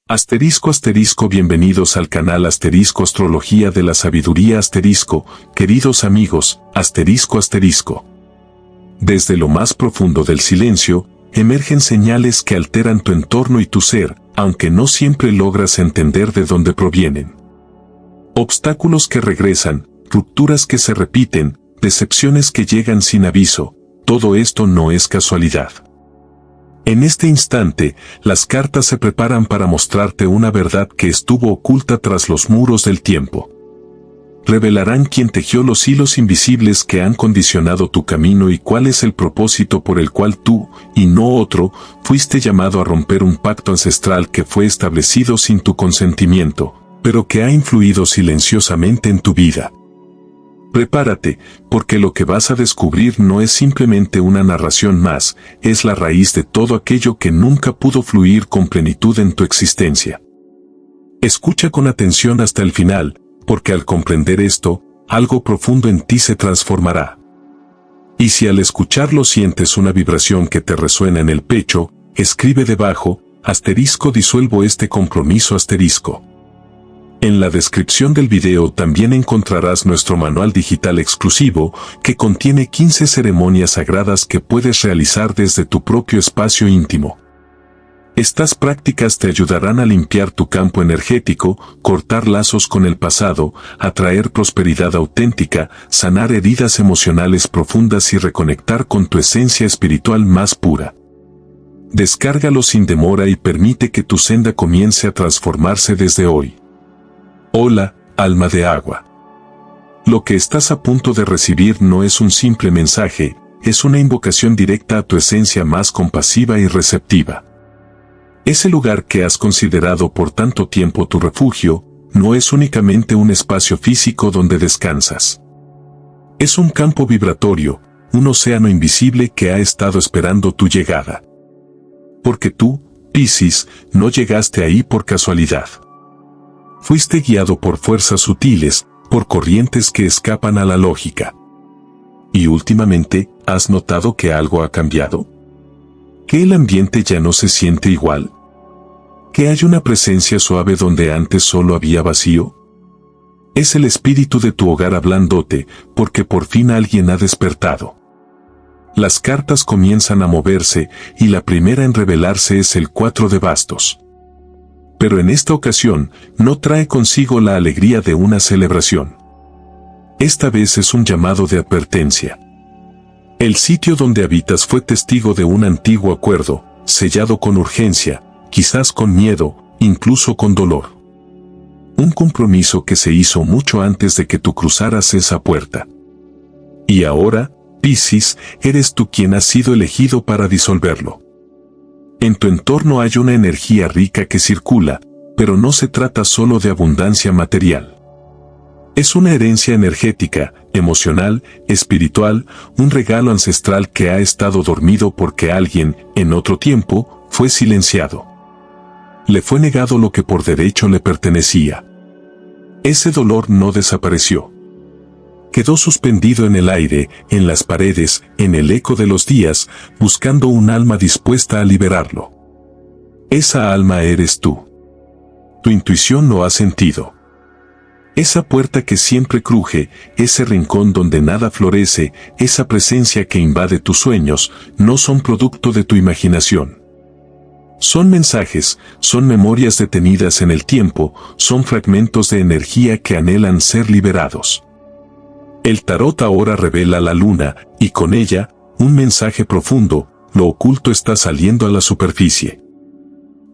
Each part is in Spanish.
Bienvenidos al canal Astrología de la Sabiduría queridos amigos, Desde lo más profundo del silencio, emergen señales que alteran tu entorno y tu ser, aunque no siempre logras entender de dónde provienen. Obstáculos que regresan, rupturas que se repiten, decepciones que llegan sin aviso, todo esto no es casualidad. En este instante, las cartas se preparan para mostrarte una verdad que estuvo oculta tras los muros del tiempo. Revelarán quién tejió los hilos invisibles que han condicionado tu camino y cuál es el propósito por el cual tú, y no otro, fuiste llamado a romper un pacto ancestral que fue establecido sin tu consentimiento, pero que ha influido silenciosamente en tu vida. Prepárate, porque lo que vas a descubrir no es simplemente una narración más, es la raíz de todo aquello que nunca pudo fluir con plenitud en tu existencia. Escucha con atención hasta el final, porque al comprender esto, algo profundo en ti se transformará. Y si al escucharlo sientes una vibración que te resuena en el pecho, escribe debajo, disuelvo este compromiso . En la descripción del video también encontrarás nuestro manual digital exclusivo que contiene 15 ceremonias sagradas que puedes realizar desde tu propio espacio íntimo. Estas prácticas te ayudarán a limpiar tu campo energético, cortar lazos con el pasado, atraer prosperidad auténtica, sanar heridas emocionales profundas y reconectar con tu esencia espiritual más pura. Descárgalo sin demora y permite que tu senda comience a transformarse desde hoy. Hola, alma de agua. Lo que estás a punto de recibir no es un simple mensaje, es una invocación directa a tu esencia más compasiva y receptiva. Ese lugar que has considerado por tanto tiempo tu refugio, no es únicamente un espacio físico donde descansas. Es un campo vibratorio, un océano invisible que ha estado esperando tu llegada. Porque tú, Piscis, no llegaste ahí por casualidad. Fuiste guiado por fuerzas sutiles, por corrientes que escapan a la lógica. Y últimamente, ¿has notado que algo ha cambiado? ¿Que el ambiente ya no se siente igual? ¿Que hay una presencia suave donde antes solo había vacío? Es el espíritu de tu hogar hablándote, porque por fin alguien ha despertado. Las cartas comienzan a moverse, y la primera en revelarse es el 4 de bastos. Pero en esta ocasión, no trae consigo la alegría de una celebración. Esta vez es un llamado de advertencia. El sitio donde habitas fue testigo de un antiguo acuerdo, sellado con urgencia, quizás con miedo, incluso con dolor. Un compromiso que se hizo mucho antes de que tú cruzaras esa puerta. Y ahora, Piscis, eres tú quien has sido elegido para disolverlo. En tu entorno hay una energía rica que circula, pero no se trata solo de abundancia material. Es una herencia energética, emocional, espiritual, un regalo ancestral que ha estado dormido porque alguien, en otro tiempo, fue silenciado. Le fue negado lo que por derecho le pertenecía. Ese dolor no desapareció. Quedó suspendido en el aire, en las paredes, en el eco de los días, buscando un alma dispuesta a liberarlo. Esa alma eres tú. Tu intuición lo ha sentido. Esa puerta que siempre cruje, ese rincón donde nada florece, esa presencia que invade tus sueños, no son producto de tu imaginación. Son mensajes, son memorias detenidas en el tiempo, son fragmentos de energía que anhelan ser liberados. El tarot ahora revela la luna, y con ella, un mensaje profundo, lo oculto está saliendo a la superficie.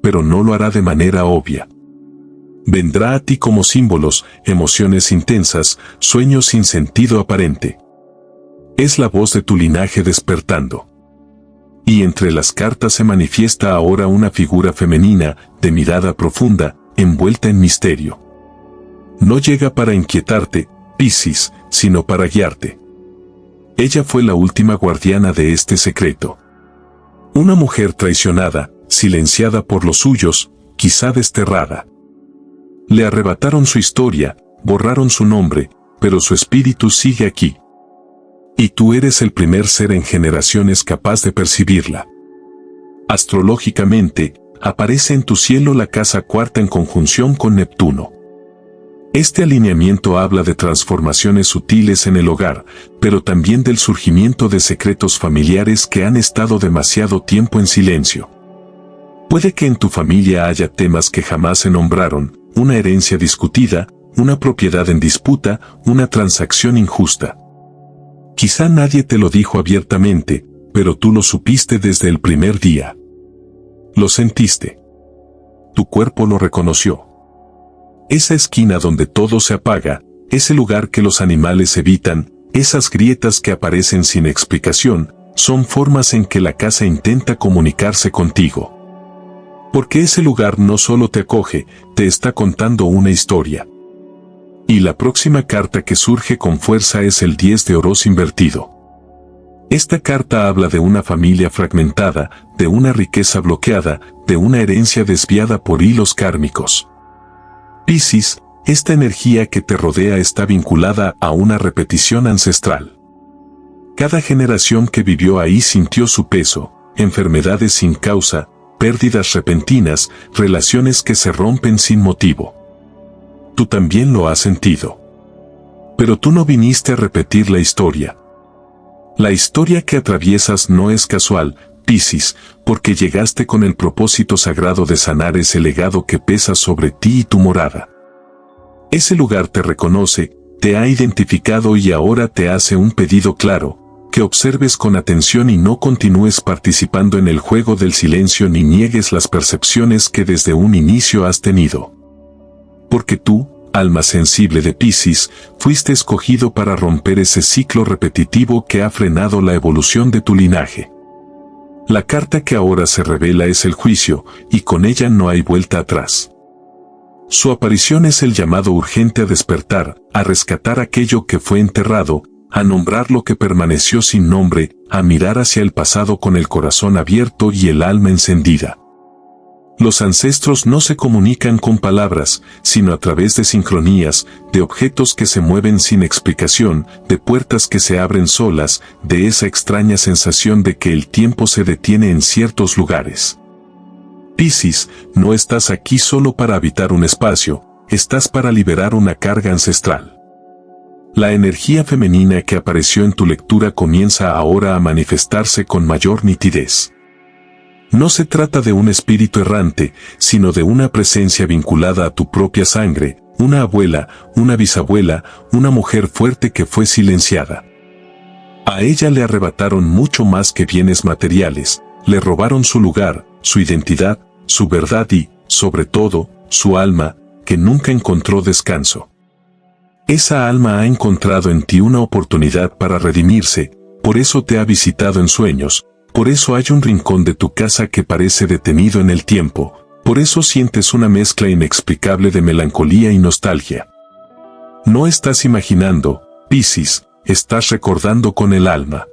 Pero no lo hará de manera obvia. Vendrá a ti como símbolos, emociones intensas, sueños sin sentido aparente. Es la voz de tu linaje despertando. Y entre las cartas se manifiesta ahora una figura femenina, de mirada profunda, envuelta en misterio. No llega para inquietarte, Piscis, sino para guiarte. Ella fue la última guardiana de este secreto. Una mujer traicionada, silenciada por los suyos, quizá desterrada. Le arrebataron su historia, borraron su nombre, pero su espíritu sigue aquí. Y tú eres el primer ser en generaciones capaz de percibirla. Astrológicamente, aparece en tu cielo la casa cuarta en conjunción con Neptuno. Este alineamiento habla de transformaciones sutiles en el hogar, pero también del surgimiento de secretos familiares que han estado demasiado tiempo en silencio. Puede que en tu familia haya temas que jamás se nombraron, una herencia discutida, una propiedad en disputa, una transacción injusta. Quizá nadie te lo dijo abiertamente, pero tú lo supiste desde el primer día. Lo sentiste. Tu cuerpo lo reconoció. Esa esquina donde todo se apaga, ese lugar que los animales evitan, esas grietas que aparecen sin explicación, son formas en que la casa intenta comunicarse contigo. Porque ese lugar no solo te acoge, te está contando una historia. Y la próxima carta que surge con fuerza es el 10 de oros invertido. Esta carta habla de una familia fragmentada, de una riqueza bloqueada, de una herencia desviada por hilos kármicos. Piscis, esta energía que te rodea está vinculada a una repetición ancestral. Cada generación que vivió ahí sintió su peso, enfermedades sin causa, pérdidas repentinas, relaciones que se rompen sin motivo. Tú también lo has sentido. Pero tú no viniste a repetir la historia. La historia que atraviesas no es casual, Piscis, porque llegaste con el propósito sagrado de sanar ese legado que pesa sobre ti y tu morada. Ese lugar te reconoce, te ha identificado y ahora te hace un pedido claro, que observes con atención y no continúes participando en el juego del silencio ni niegues las percepciones que desde un inicio has tenido. Porque tú, alma sensible de Piscis, fuiste escogido para romper ese ciclo repetitivo que ha frenado la evolución de tu linaje. La carta que ahora se revela es el juicio, y con ella no hay vuelta atrás. Su aparición es el llamado urgente a despertar, a rescatar aquello que fue enterrado, a nombrar lo que permaneció sin nombre, a mirar hacia el pasado con el corazón abierto y el alma encendida. Los ancestros no se comunican con palabras, sino a través de sincronías, de objetos que se mueven sin explicación, de puertas que se abren solas, de esa extraña sensación de que el tiempo se detiene en ciertos lugares. Piscis, no estás aquí solo para habitar un espacio, estás para liberar una carga ancestral. La energía femenina que apareció en tu lectura comienza ahora a manifestarse con mayor nitidez. No se trata de un espíritu errante, sino de una presencia vinculada a tu propia sangre, una abuela, una bisabuela, una mujer fuerte que fue silenciada. A ella le arrebataron mucho más que bienes materiales, le robaron su lugar, su identidad, su verdad y, sobre todo, su alma, que nunca encontró descanso. Esa alma ha encontrado en ti una oportunidad para redimirse, por eso te ha visitado en sueños. Por eso hay un rincón de tu casa que parece detenido en el tiempo, por eso sientes una mezcla inexplicable de melancolía y nostalgia. No estás imaginando, Piscis, estás recordando con el alma.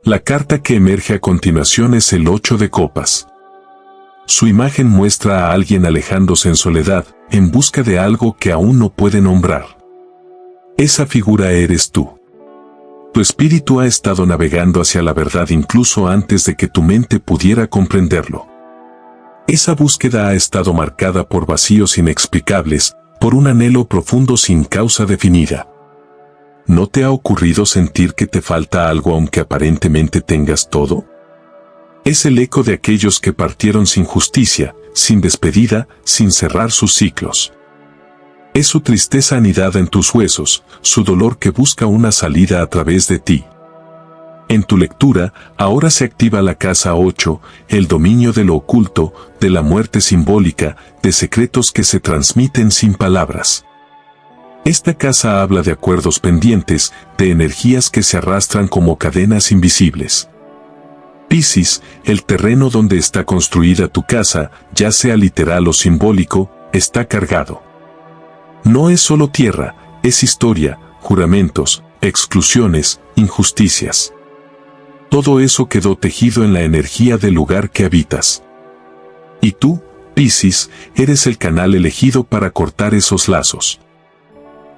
La carta que emerge a continuación es el 8 de copas. Su imagen muestra a alguien alejándose en soledad, en busca de algo que aún no puede nombrar. Esa figura eres tú. Tu espíritu ha estado navegando hacia la verdad incluso antes de que tu mente pudiera comprenderlo. Esa búsqueda ha estado marcada por vacíos inexplicables, por un anhelo profundo sin causa definida. ¿No te ha ocurrido sentir que te falta algo aunque aparentemente tengas todo? Es el eco de aquellos que partieron sin justicia, sin despedida, sin cerrar sus ciclos. Es su tristeza anidada en tus huesos, su dolor que busca una salida a través de ti. En tu lectura, ahora se activa la casa 8, el dominio de lo oculto, de la muerte simbólica, de secretos que se transmiten sin palabras. Esta casa habla de acuerdos pendientes, de energías que se arrastran como cadenas invisibles. Piscis, el terreno donde está construida tu casa, ya sea literal o simbólico, está cargado. No es solo tierra, es historia, juramentos, exclusiones, injusticias. Todo eso quedó tejido en la energía del lugar que habitas. Y tú, Piscis, eres el canal elegido para cortar esos lazos.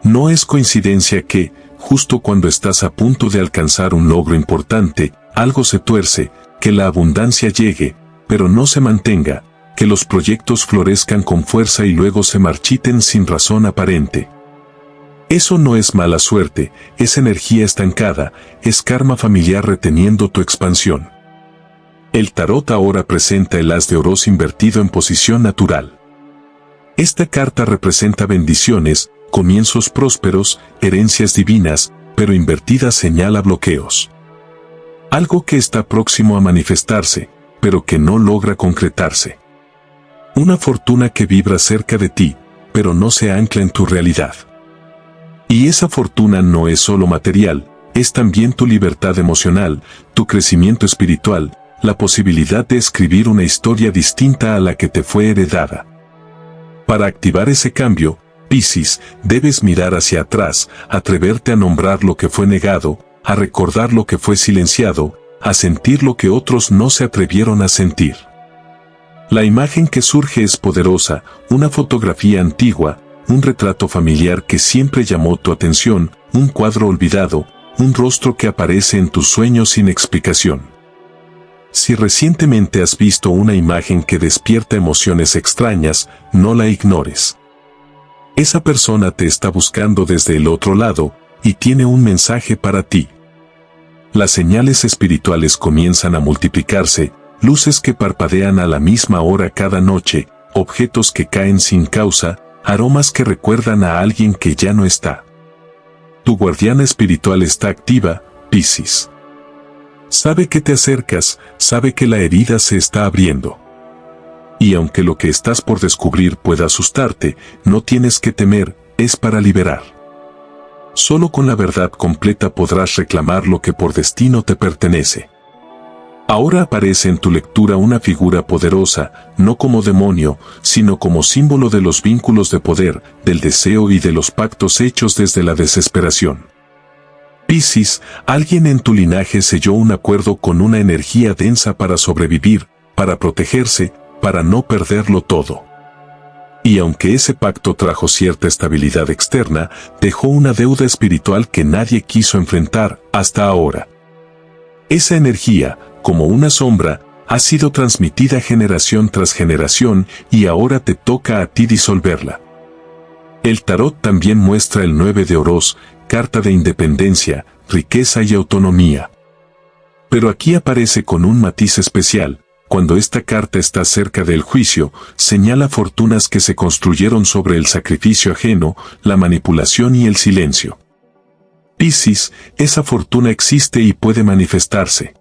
No es coincidencia que, justo cuando estás a punto de alcanzar un logro importante, algo se tuerce, que la abundancia llegue, pero no se mantenga, que los proyectos florezcan con fuerza y luego se marchiten sin razón aparente. Eso no es mala suerte, es energía estancada, es karma familiar reteniendo tu expansión. El tarot ahora presenta el as de oros invertido en posición natural. Esta carta representa bendiciones, comienzos prósperos, herencias divinas, pero invertida señala bloqueos. Algo que está próximo a manifestarse, pero que no logra concretarse. Una fortuna que vibra cerca de ti, pero no se ancla en tu realidad. Y esa fortuna no es solo material, es también tu libertad emocional, tu crecimiento espiritual, la posibilidad de escribir una historia distinta a la que te fue heredada. Para activar ese cambio, Piscis, debes mirar hacia atrás, atreverte a nombrar lo que fue negado, a recordar lo que fue silenciado, a sentir lo que otros no se atrevieron a sentir. La imagen que surge es poderosa, una fotografía antigua, un retrato familiar que siempre llamó tu atención, un cuadro olvidado, un rostro que aparece en tus sueños sin explicación. Si recientemente has visto una imagen que despierta emociones extrañas, no la ignores. Esa persona te está buscando desde el otro lado, y tiene un mensaje para ti. Las señales espirituales comienzan a multiplicarse, luces que parpadean a la misma hora cada noche, objetos que caen sin causa, aromas que recuerdan a alguien que ya no está. Tu guardiana espiritual está activa, Piscis. Sabe que te acercas, sabe que la herida se está abriendo. Y aunque lo que estás por descubrir pueda asustarte, no tienes que temer, es para liberar. Solo con la verdad completa podrás reclamar lo que por destino te pertenece. Ahora aparece en tu lectura una figura poderosa, no como demonio, sino como símbolo de los vínculos de poder, del deseo y de los pactos hechos desde la desesperación. Piscis, alguien en tu linaje selló un acuerdo con una energía densa para sobrevivir, para protegerse, para no perderlo todo. Y aunque ese pacto trajo cierta estabilidad externa, dejó una deuda espiritual que nadie quiso enfrentar hasta ahora. Esa energía, como una sombra, ha sido transmitida generación tras generación y ahora te toca a ti disolverla. El tarot también muestra el 9 de oros, carta de independencia, riqueza y autonomía. Pero aquí aparece con un matiz especial. Cuando esta carta está cerca del juicio, señala fortunas que se construyeron sobre el sacrificio ajeno, la manipulación y el silencio. Piscis, esa fortuna existe y puede manifestarse.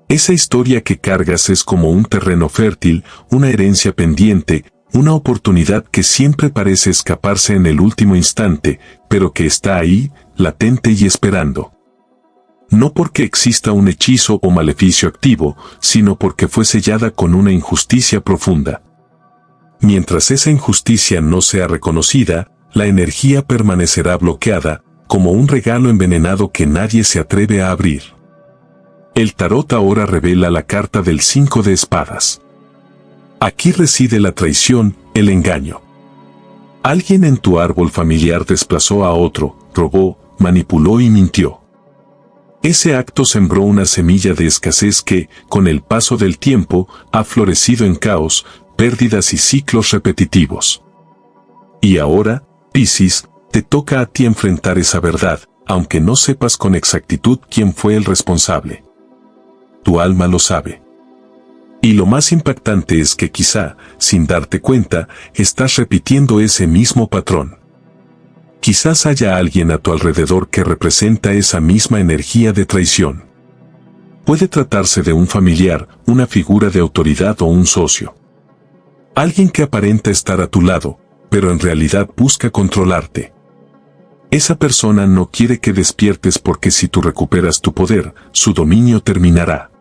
Esa historia que cargas es como un terreno fértil, una herencia pendiente, una oportunidad que siempre parece escaparse en el último instante, pero que está ahí, latente y esperando. No porque exista un hechizo o maleficio activo, sino porque fue sellada con una injusticia profunda. Mientras esa injusticia no sea reconocida, la energía permanecerá bloqueada, como un regalo envenenado que nadie se atreve a abrir. El tarot ahora revela la carta del 5 de espadas. Aquí reside la traición, el engaño. Alguien en tu árbol familiar desplazó a otro, robó, manipuló y mintió. Ese acto sembró una semilla de escasez que, con el paso del tiempo, ha florecido en caos, pérdidas y ciclos repetitivos. Y ahora, Piscis, te toca a ti enfrentar esa verdad, aunque no sepas con exactitud quién fue el responsable. Tu alma lo sabe. Y lo más impactante es que quizá, sin darte cuenta, estás repitiendo ese mismo patrón. Quizás haya alguien a tu alrededor que representa esa misma energía de traición. Puede tratarse de un familiar, una figura de autoridad o un socio. Alguien que aparenta estar a tu lado, pero en realidad busca controlarte. Esa persona no quiere que despiertes porque si tú recuperas tu poder, su dominio terminará.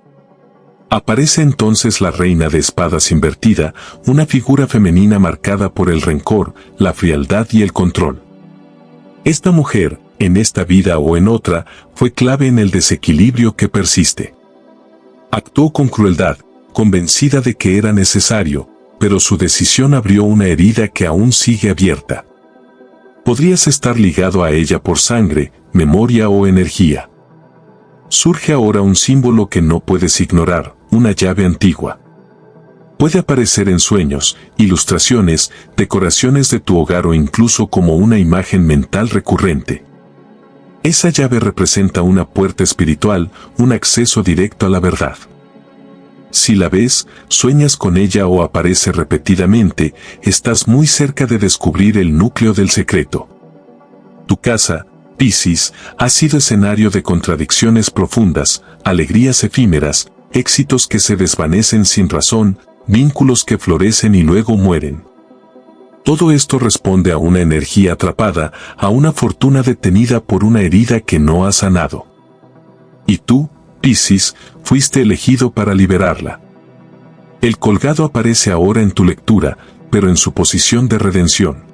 Aparece entonces la reina de espadas invertida, una figura femenina marcada por el rencor, la frialdad y el control. Esta mujer, en esta vida o en otra, fue clave en el desequilibrio que persiste. Actuó con crueldad, convencida de que era necesario, pero su decisión abrió una herida que aún sigue abierta. Podrías estar ligado a ella por sangre, memoria o energía. Surge ahora un símbolo que no puedes ignorar, una llave antigua. Puede aparecer en sueños, ilustraciones, decoraciones de tu hogar o incluso como una imagen mental recurrente. Esa llave representa una puerta espiritual, un acceso directo a la verdad. Si la ves, sueñas con ella o aparece repetidamente, estás muy cerca de descubrir el núcleo del secreto. Tu casa, Piscis, ha sido escenario de contradicciones profundas, alegrías efímeras, éxitos que se desvanecen sin razón, vínculos que florecen y luego mueren. Todo esto responde a una energía atrapada, a una fortuna detenida por una herida que no ha sanado. Y tú, Piscis, fuiste elegido para liberarla. El colgado aparece ahora en tu lectura, pero en su posición de redención.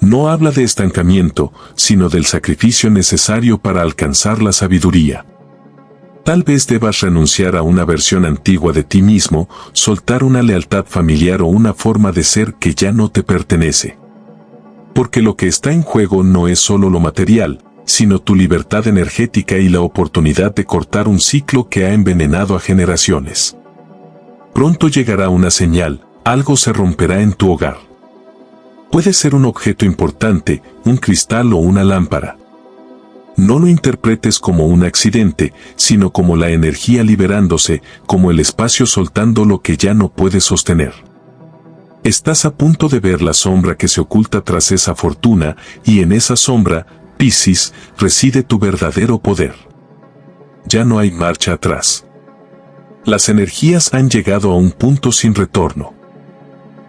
No habla de estancamiento, sino del sacrificio necesario para alcanzar la sabiduría. Tal vez debas renunciar a una versión antigua de ti mismo, soltar una lealtad familiar o una forma de ser que ya no te pertenece. Porque lo que está en juego no es solo lo material, sino tu libertad energética y la oportunidad de cortar un ciclo que ha envenenado a generaciones. Pronto llegará una señal, algo se romperá en tu hogar. Puede ser un objeto importante, un cristal o una lámpara. No lo interpretes como un accidente, sino como la energía liberándose, como el espacio soltando lo que ya no puede sostener. Estás a punto de ver la sombra que se oculta tras esa fortuna, y en esa sombra, Piscis, reside tu verdadero poder. Ya no hay marcha atrás. Las energías han llegado a un punto sin retorno.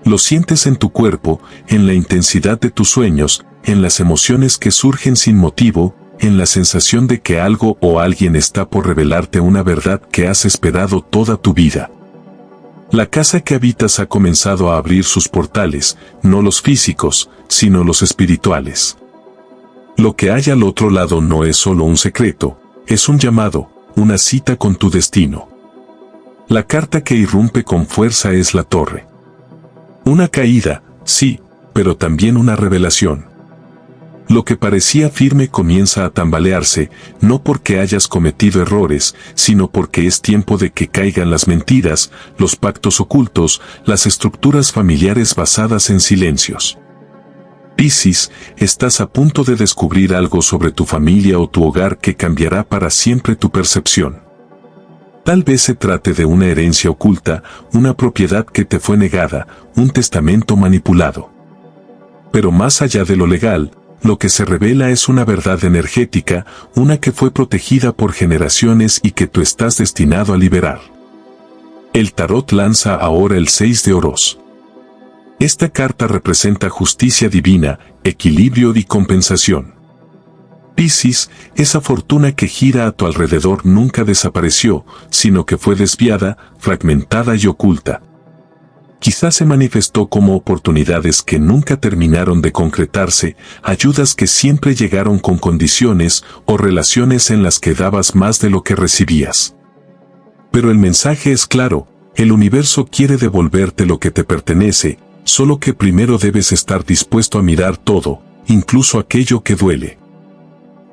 Lo sientes en tu cuerpo, en la intensidad de tus sueños, en las emociones que surgen sin motivo, en la sensación de que algo o alguien está por revelarte una verdad que has esperado toda tu vida. La casa que habitas ha comenzado a abrir sus portales, no los físicos, sino los espirituales. Lo que hay al otro lado no es solo un secreto, es un llamado, una cita con tu destino. La carta que irrumpe con fuerza es la torre. Una caída, sí, pero también una revelación. Lo que parecía firme comienza a tambalearse, no porque hayas cometido errores, sino porque es tiempo de que caigan las mentiras, los pactos ocultos, las estructuras familiares basadas en silencios. Piscis, estás a punto de descubrir algo sobre tu familia o tu hogar que cambiará para siempre tu percepción. Tal vez se trate de una herencia oculta, una propiedad que te fue negada, un testamento manipulado. Pero más allá de lo legal, lo que se revela es una verdad energética, una que fue protegida por generaciones y que tú estás destinado a liberar. El tarot lanza ahora el 6 de oros. Esta carta representa justicia divina, equilibrio y compensación. Piscis, esa fortuna que gira a tu alrededor nunca desapareció, sino que fue desviada, fragmentada y oculta. Quizás se manifestó como oportunidades que nunca terminaron de concretarse, ayudas que siempre llegaron con condiciones o relaciones en las que dabas más de lo que recibías. Pero el mensaje es claro, el universo quiere devolverte lo que te pertenece, solo que primero debes estar dispuesto a mirar todo, incluso aquello que duele.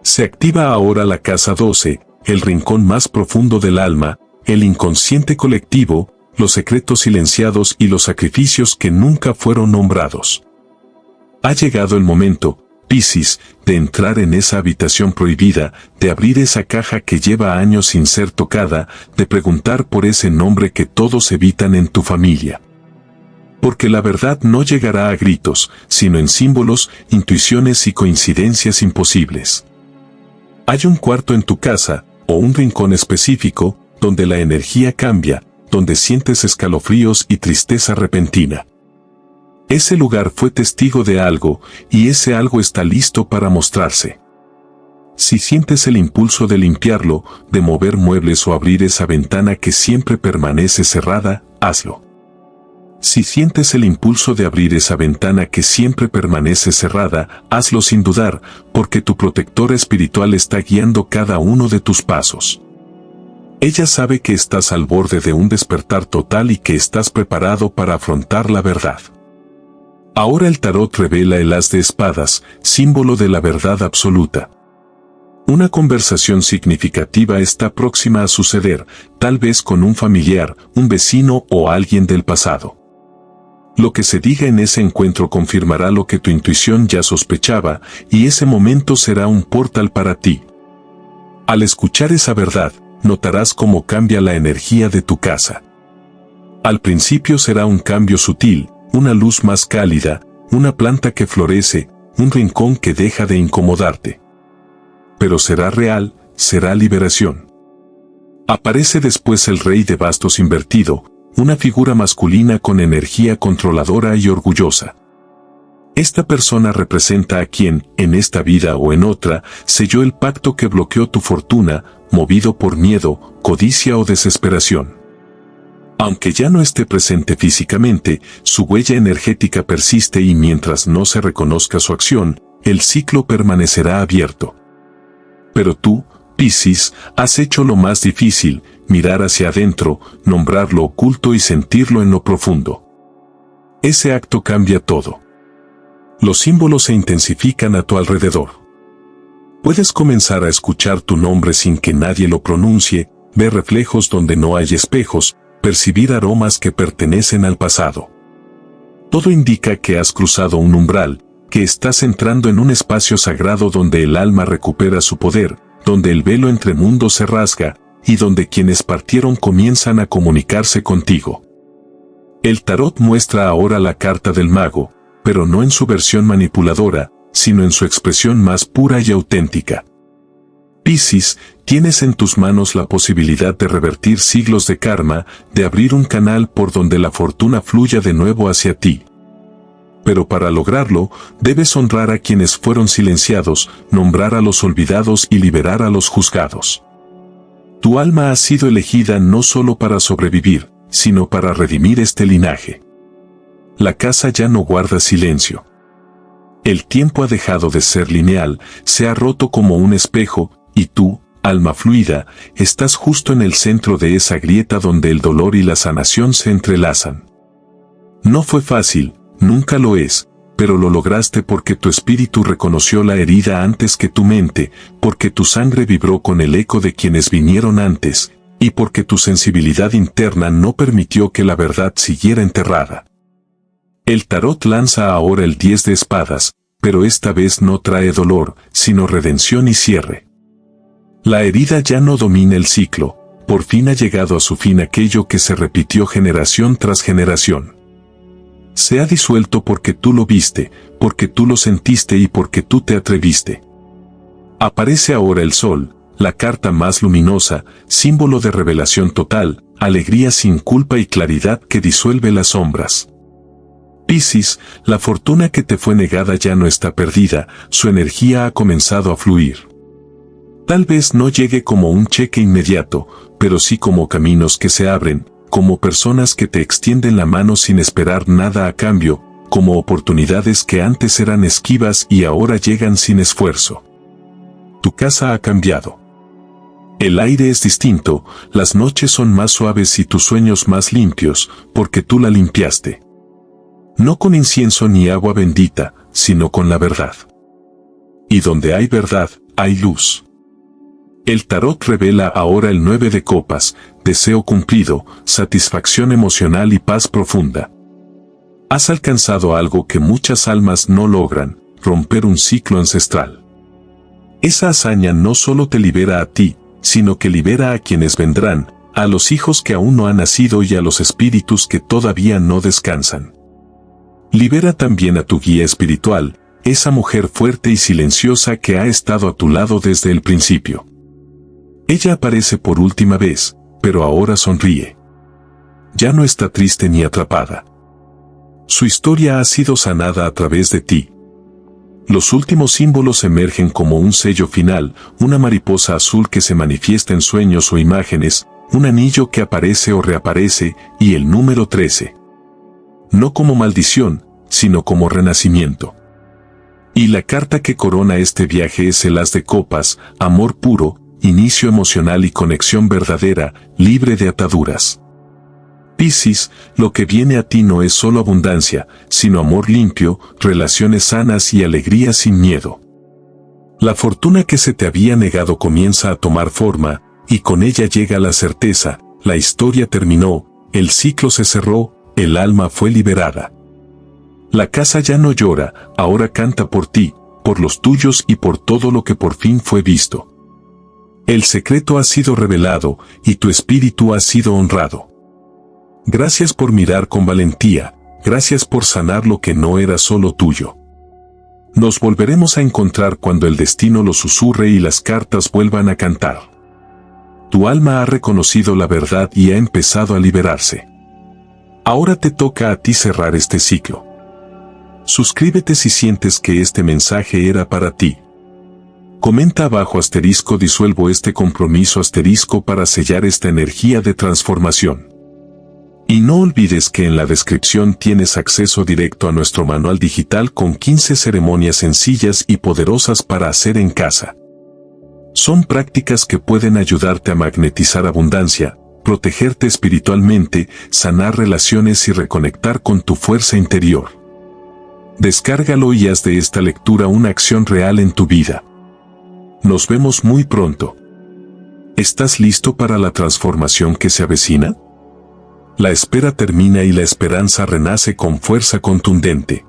Se activa ahora la casa 12, el rincón más profundo del alma, el inconsciente colectivo, los secretos silenciados y los sacrificios que nunca fueron nombrados. Ha llegado el momento, Piscis, de entrar en esa habitación prohibida, de abrir esa caja que lleva años sin ser tocada, de preguntar por ese nombre que todos evitan en tu familia. Porque la verdad no llegará a gritos, sino en símbolos, intuiciones y coincidencias imposibles. Hay un cuarto en tu casa, o un rincón específico, donde la energía cambia, donde sientes escalofríos y tristeza repentina. Ese lugar fue testigo de algo, y ese algo está listo para mostrarse. Si sientes el impulso de limpiarlo, de mover muebles o abrir esa ventana que siempre permanece cerrada, hazlo. Si sientes el impulso de abrir esa ventana que siempre permanece cerrada, hazlo sin dudar, porque tu protectora espiritual está guiando cada uno de tus pasos. Ella sabe que estás al borde de un despertar total y que estás preparado para afrontar la verdad. Ahora el tarot revela el as de espadas, símbolo de la verdad absoluta. Una conversación significativa está próxima a suceder, tal vez con un familiar, un vecino o alguien del pasado. Lo que se diga en ese encuentro confirmará lo que tu intuición ya sospechaba, y ese momento será un portal para ti. Al escuchar esa verdad, notarás cómo cambia la energía de tu casa. Al principio será un cambio sutil, una luz más cálida, una planta que florece, un rincón que deja de incomodarte. Pero será real, será liberación. Aparece después el rey de bastos invertido, una figura masculina con energía controladora y orgullosa. Esta persona representa a quien, en esta vida o en otra, selló el pacto que bloqueó tu fortuna, movido por miedo, codicia o desesperación. Aunque ya no esté presente físicamente, su huella energética persiste y mientras no se reconozca su acción, el ciclo permanecerá abierto. Pero tú, Piscis, has hecho lo más difícil, mirar hacia adentro, nombrar lo oculto y sentirlo en lo profundo. Ese acto cambia todo. Los símbolos se intensifican a tu alrededor. Puedes comenzar a escuchar tu nombre sin que nadie lo pronuncie, ver reflejos donde no hay espejos, percibir aromas que pertenecen al pasado. Todo indica que has cruzado un umbral, que estás entrando en un espacio sagrado donde el alma recupera su poder, donde el velo entre mundos se rasga, y donde quienes partieron comienzan a comunicarse contigo. El tarot muestra ahora la carta del mago, pero no en su versión manipuladora, sino en su expresión más pura y auténtica. Piscis, tienes en tus manos la posibilidad de revertir siglos de karma, de abrir un canal por donde la fortuna fluya de nuevo hacia ti. Pero para lograrlo, debes honrar a quienes fueron silenciados, nombrar a los olvidados y liberar a los juzgados. Tu alma ha sido elegida no solo para sobrevivir, sino para redimir este linaje. La casa ya no guarda silencio. El tiempo ha dejado de ser lineal, se ha roto como un espejo, y tú, alma fluida, estás justo en el centro de esa grieta donde el dolor y la sanación se entrelazan. No fue fácil, nunca lo es, pero lo lograste porque tu espíritu reconoció la herida antes que tu mente, porque tu sangre vibró con el eco de quienes vinieron antes, y porque tu sensibilidad interna no permitió que la verdad siguiera enterrada. El tarot lanza ahora el 10 de espadas, pero esta vez no trae dolor, sino redención y cierre. La herida ya no domina el ciclo, por fin ha llegado a su fin aquello que se repitió generación tras generación. Se ha disuelto porque tú lo viste, porque tú lo sentiste y porque tú te atreviste. Aparece ahora el sol, la carta más luminosa, símbolo de revelación total, alegría sin culpa y claridad que disuelve las sombras. Piscis, la fortuna que te fue negada ya no está perdida, su energía ha comenzado a fluir. Tal vez no llegue como un cheque inmediato, pero sí como caminos que se abren, como personas que te extienden la mano sin esperar nada a cambio, como oportunidades que antes eran esquivas y ahora llegan sin esfuerzo. Tu casa ha cambiado. El aire es distinto, las noches son más suaves y tus sueños más limpios, porque tú la limpiaste. No con incienso ni agua bendita, sino con la verdad. Y donde hay verdad, hay luz. El tarot revela ahora el 9 de copas, deseo cumplido, satisfacción emocional y paz profunda. Has alcanzado algo que muchas almas no logran, romper un ciclo ancestral. Esa hazaña no solo te libera a ti, sino que libera a quienes vendrán, a los hijos que aún no han nacido y a los espíritus que todavía no descansan. Libera también a tu guía espiritual, esa mujer fuerte y silenciosa que ha estado a tu lado desde el principio. Ella aparece por última vez, pero ahora sonríe. Ya no está triste ni atrapada. Su historia ha sido sanada a través de ti. Los últimos símbolos emergen como un sello final, una mariposa azul que se manifiesta en sueños o imágenes, un anillo que aparece o reaparece, y el número 13. No como maldición, sino como renacimiento. Y la carta que corona este viaje es el as de copas, amor puro, inicio emocional y conexión verdadera, libre de ataduras. Piscis, lo que viene a ti no es solo abundancia, sino amor limpio, relaciones sanas y alegría sin miedo. La fortuna que se te había negado comienza a tomar forma, y con ella llega la certeza, la historia terminó, el ciclo se cerró, el alma fue liberada. La casa ya no llora, ahora canta por ti, por los tuyos y por todo lo que por fin fue visto. El secreto ha sido revelado, y tu espíritu ha sido honrado. Gracias por mirar con valentía, gracias por sanar lo que no era solo tuyo. Nos volveremos a encontrar cuando el destino lo susurre y las cartas vuelvan a cantar. Tu alma ha reconocido la verdad y ha empezado a liberarse. Ahora te toca a ti cerrar este ciclo. Suscríbete si sientes que este mensaje era para ti. Comenta abajo * disuelvo este compromiso * para sellar esta energía de transformación. Y no olvides que en la descripción tienes acceso directo a nuestro manual digital con 15 ceremonias sencillas y poderosas para hacer en casa. Son prácticas que pueden ayudarte a magnetizar abundancia, protegerte espiritualmente, sanar relaciones y reconectar con tu fuerza interior. Descárgalo y haz de esta lectura una acción real en tu vida. Nos vemos muy pronto. ¿Estás listo para la transformación que se avecina? La espera termina y la esperanza renace con fuerza contundente.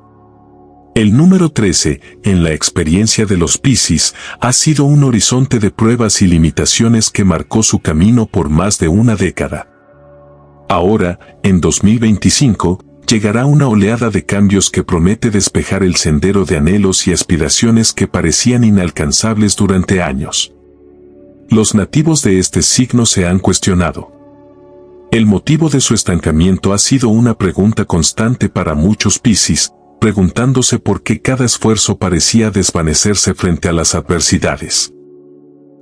El número 13, en la experiencia de los Piscis, ha sido un horizonte de pruebas y limitaciones que marcó su camino por más de una década. Ahora, en 2025, llegará una oleada de cambios que promete despejar el sendero de anhelos y aspiraciones que parecían inalcanzables durante años. Los nativos de este signo se han cuestionado. El motivo de su estancamiento ha sido una pregunta constante para muchos Piscis, preguntándose por qué cada esfuerzo parecía desvanecerse frente a las adversidades.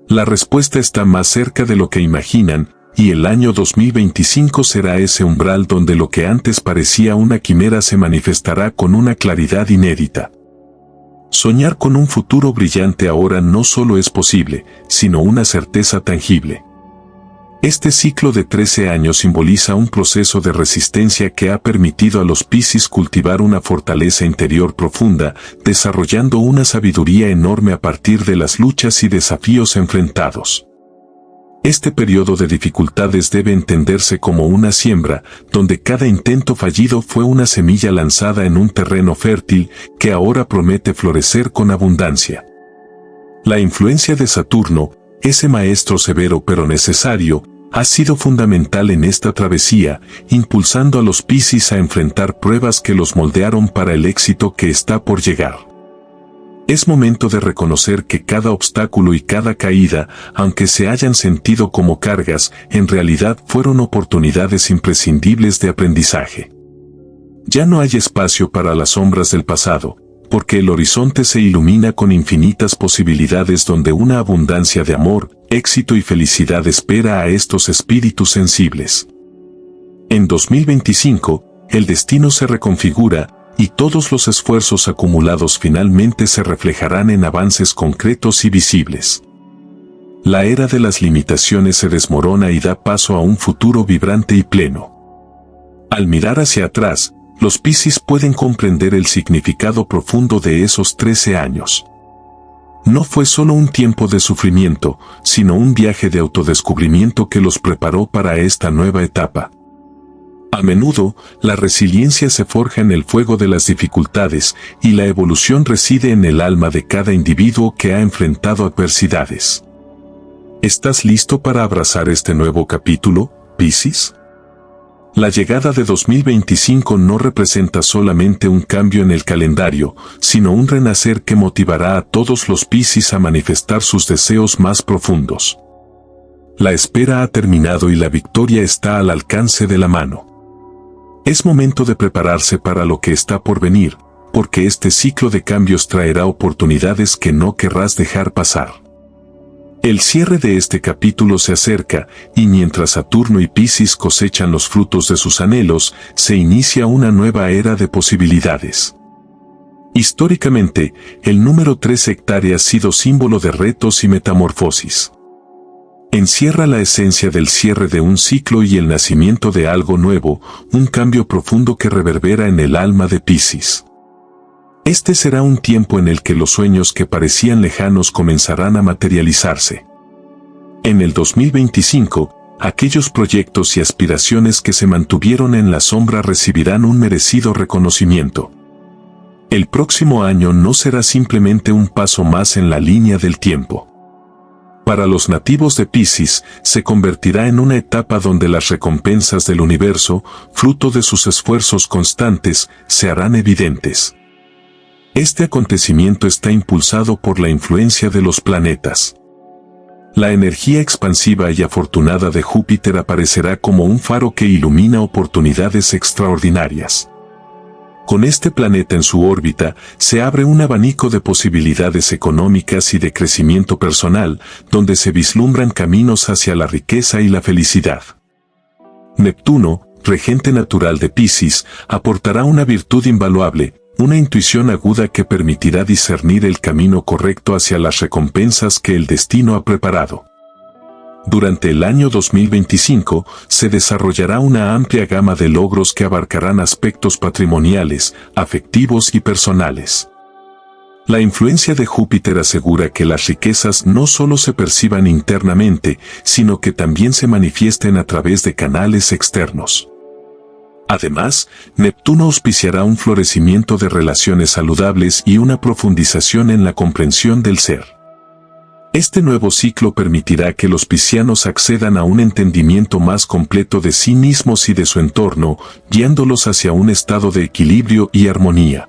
La respuesta está más cerca de lo que imaginan, y el año 2025 será ese umbral donde lo que antes parecía una quimera se manifestará con una claridad inédita. Soñar con un futuro brillante ahora no solo es posible, sino una certeza tangible. Este ciclo de 13 años simboliza un proceso de resistencia que ha permitido a los Piscis cultivar una fortaleza interior profunda, desarrollando una sabiduría enorme a partir de las luchas y desafíos enfrentados. Este periodo de dificultades debe entenderse como una siembra, donde cada intento fallido fue una semilla lanzada en un terreno fértil que ahora promete florecer con abundancia. La influencia de Saturno, ese maestro severo pero necesario, ha sido fundamental en esta travesía, impulsando a los Piscis a enfrentar pruebas que los moldearon para el éxito que está por llegar. Es momento de reconocer que cada obstáculo y cada caída, aunque se hayan sentido como cargas, en realidad fueron oportunidades imprescindibles de aprendizaje. Ya no hay espacio para las sombras del pasado, porque el horizonte se ilumina con infinitas posibilidades donde una abundancia de amor, éxito y felicidad espera a estos espíritus sensibles. En 2025, el destino se reconfigura, y todos los esfuerzos acumulados finalmente se reflejarán en avances concretos y visibles. La era de las limitaciones se desmorona y da paso a un futuro vibrante y pleno. Al mirar hacia atrás, los Piscis pueden comprender el significado profundo de esos 13 años. No fue solo un tiempo de sufrimiento, sino un viaje de autodescubrimiento que los preparó para esta nueva etapa. A menudo, la resiliencia se forja en el fuego de las dificultades, y la evolución reside en el alma de cada individuo que ha enfrentado adversidades. ¿Estás listo para abrazar este nuevo capítulo, Piscis? La llegada de 2025 no representa solamente un cambio en el calendario, sino un renacer que motivará a todos los Piscis a manifestar sus deseos más profundos. La espera ha terminado y la victoria está al alcance de la mano. Es momento de prepararse para lo que está por venir, porque este ciclo de cambios traerá oportunidades que no querrás dejar pasar. El cierre de este capítulo se acerca, y mientras Saturno y Piscis cosechan los frutos de sus anhelos, se inicia una nueva era de posibilidades. Históricamente, el número 13 ha sido símbolo de retos y metamorfosis. Encierra la esencia del cierre de un ciclo y el nacimiento de algo nuevo, un cambio profundo que reverbera en el alma de Piscis. Este será un tiempo en el que los sueños que parecían lejanos comenzarán a materializarse. En el 2025, aquellos proyectos y aspiraciones que se mantuvieron en la sombra recibirán un merecido reconocimiento. El próximo año no será simplemente un paso más en la línea del tiempo. Para los nativos de Piscis, se convertirá en una etapa donde las recompensas del universo, fruto de sus esfuerzos constantes, se harán evidentes. Este acontecimiento está impulsado por la influencia de los planetas. La energía expansiva y afortunada de Júpiter aparecerá como un faro que ilumina oportunidades extraordinarias. Con este planeta en su órbita, se abre un abanico de posibilidades económicas y de crecimiento personal, donde se vislumbran caminos hacia la riqueza y la felicidad. Neptuno, regente natural de Piscis, aportará una virtud invaluable, una intuición aguda que permitirá discernir el camino correcto hacia las recompensas que el destino ha preparado. Durante el año 2025, se desarrollará una amplia gama de logros que abarcarán aspectos patrimoniales, afectivos y personales. La influencia de Júpiter asegura que las riquezas no solo se perciban internamente, sino que también se manifiesten a través de canales externos. Además, Neptuno auspiciará un florecimiento de relaciones saludables y una profundización en la comprensión del ser. Este nuevo ciclo permitirá que los piscianos accedan a un entendimiento más completo de sí mismos y de su entorno, guiándolos hacia un estado de equilibrio y armonía.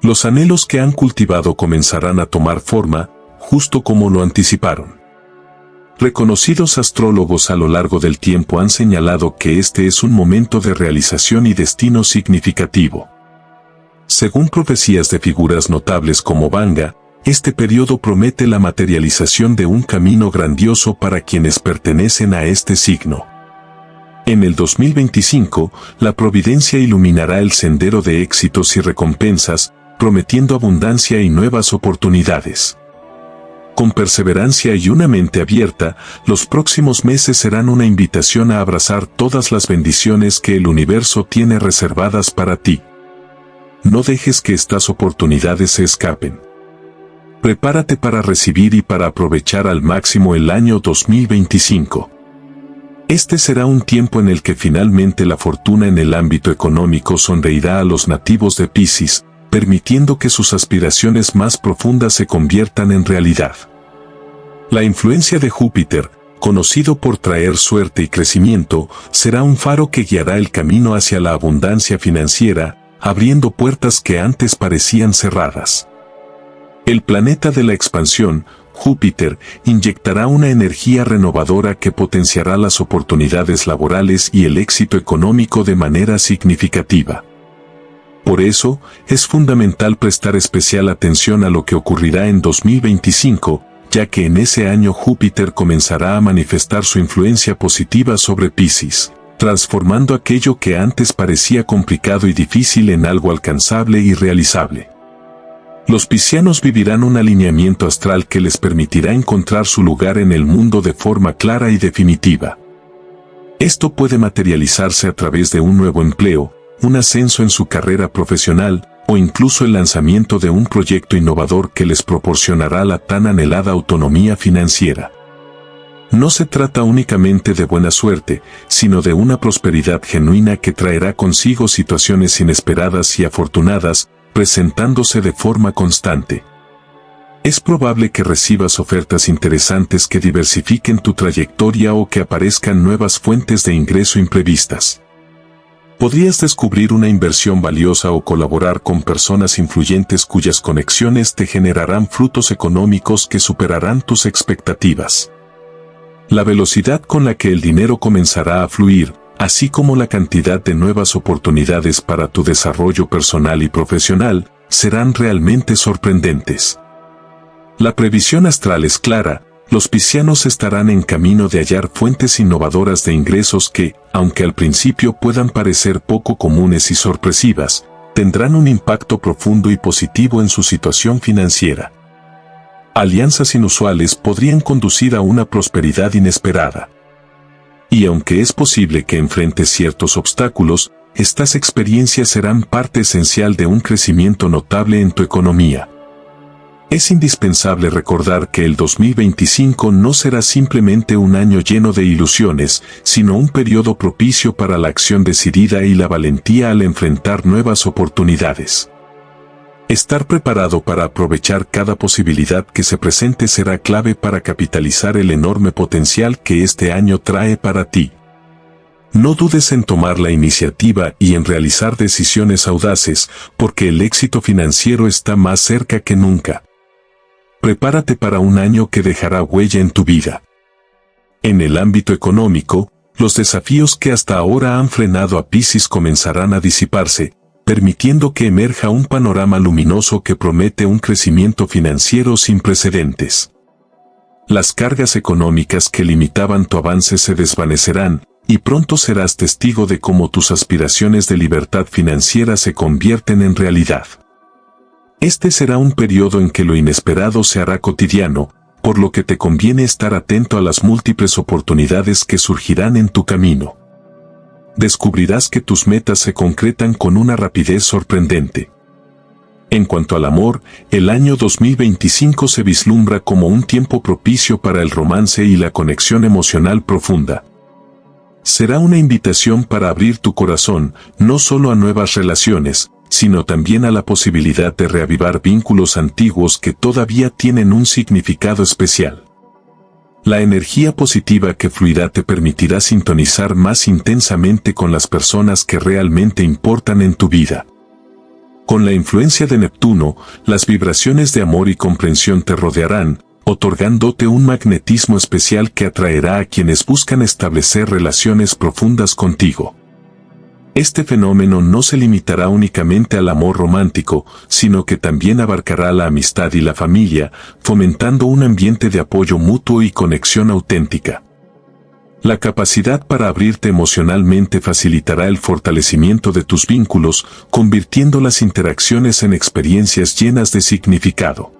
Los anhelos que han cultivado comenzarán a tomar forma, justo como lo anticiparon. Reconocidos astrólogos a lo largo del tiempo han señalado que este es un momento de realización y destino significativo. Según profecías de figuras notables como Vanga, este periodo promete la materialización de un camino grandioso para quienes pertenecen a este signo. En el 2025, la providencia iluminará el sendero de éxitos y recompensas, prometiendo abundancia y nuevas oportunidades. Con perseverancia y una mente abierta, los próximos meses serán una invitación a abrazar todas las bendiciones que el universo tiene reservadas para ti. No dejes que estas oportunidades se escapen. Prepárate para recibir y para aprovechar al máximo el año 2025. Este será un tiempo en el que finalmente la fortuna en el ámbito económico sonreirá a los nativos de Piscis, permitiendo que sus aspiraciones más profundas se conviertan en realidad. La influencia de Júpiter, conocido por traer suerte y crecimiento, será un faro que guiará el camino hacia la abundancia financiera, abriendo puertas que antes parecían cerradas. El planeta de la expansión, Júpiter, inyectará una energía renovadora que potenciará las oportunidades laborales y el éxito económico de manera significativa. Por eso, es fundamental prestar especial atención a lo que ocurrirá en 2025, ya que en ese año Júpiter comenzará a manifestar su influencia positiva sobre Piscis, transformando aquello que antes parecía complicado y difícil en algo alcanzable y realizable. Los piscianos vivirán un alineamiento astral que les permitirá encontrar su lugar en el mundo de forma clara y definitiva. Esto puede materializarse a través de un nuevo empleo, un ascenso en su carrera profesional, o incluso el lanzamiento de un proyecto innovador que les proporcionará la tan anhelada autonomía financiera. No se trata únicamente de buena suerte, sino de una prosperidad genuina que traerá consigo situaciones inesperadas y afortunadas, presentándose de forma constante. Es probable que recibas ofertas interesantes que diversifiquen tu trayectoria o que aparezcan nuevas fuentes de ingreso imprevistas. Podrías descubrir una inversión valiosa o colaborar con personas influyentes cuyas conexiones te generarán frutos económicos que superarán tus expectativas. La velocidad con la que el dinero comenzará a fluir, así como la cantidad de nuevas oportunidades para tu desarrollo personal y profesional, serán realmente sorprendentes. La previsión astral es clara. Los piscianos estarán en camino de hallar fuentes innovadoras de ingresos que, aunque al principio puedan parecer poco comunes y sorpresivas, tendrán un impacto profundo y positivo en su situación financiera. Alianzas inusuales podrían conducir a una prosperidad inesperada. Y aunque es posible que enfrentes ciertos obstáculos, estas experiencias serán parte esencial de un crecimiento notable en tu economía. Es indispensable recordar que el 2025 no será simplemente un año lleno de ilusiones, sino un periodo propicio para la acción decidida y la valentía al enfrentar nuevas oportunidades. Estar preparado para aprovechar cada posibilidad que se presente será clave para capitalizar el enorme potencial que este año trae para ti. No dudes en tomar la iniciativa y en realizar decisiones audaces, porque el éxito financiero está más cerca que nunca. Prepárate para un año que dejará huella en tu vida. En el ámbito económico, los desafíos que hasta ahora han frenado a Piscis comenzarán a disiparse, permitiendo que emerja un panorama luminoso que promete un crecimiento financiero sin precedentes. Las cargas económicas que limitaban tu avance se desvanecerán, y pronto serás testigo de cómo tus aspiraciones de libertad financiera se convierten en realidad. Este será un periodo en que lo inesperado se hará cotidiano, por lo que te conviene estar atento a las múltiples oportunidades que surgirán en tu camino. Descubrirás que tus metas se concretan con una rapidez sorprendente. En cuanto al amor, el año 2025 se vislumbra como un tiempo propicio para el romance y la conexión emocional profunda. Será una invitación para abrir tu corazón, no solo a nuevas relaciones, sino también a la posibilidad de reavivar vínculos antiguos que todavía tienen un significado especial. La energía positiva que fluirá te permitirá sintonizar más intensamente con las personas que realmente importan en tu vida. Con la influencia de Neptuno, las vibraciones de amor y comprensión te rodearán, otorgándote un magnetismo especial que atraerá a quienes buscan establecer relaciones profundas contigo. Este fenómeno no se limitará únicamente al amor romántico, sino que también abarcará la amistad y la familia, fomentando un ambiente de apoyo mutuo y conexión auténtica. La capacidad para abrirte emocionalmente facilitará el fortalecimiento de tus vínculos, convirtiendo las interacciones en experiencias llenas de significado.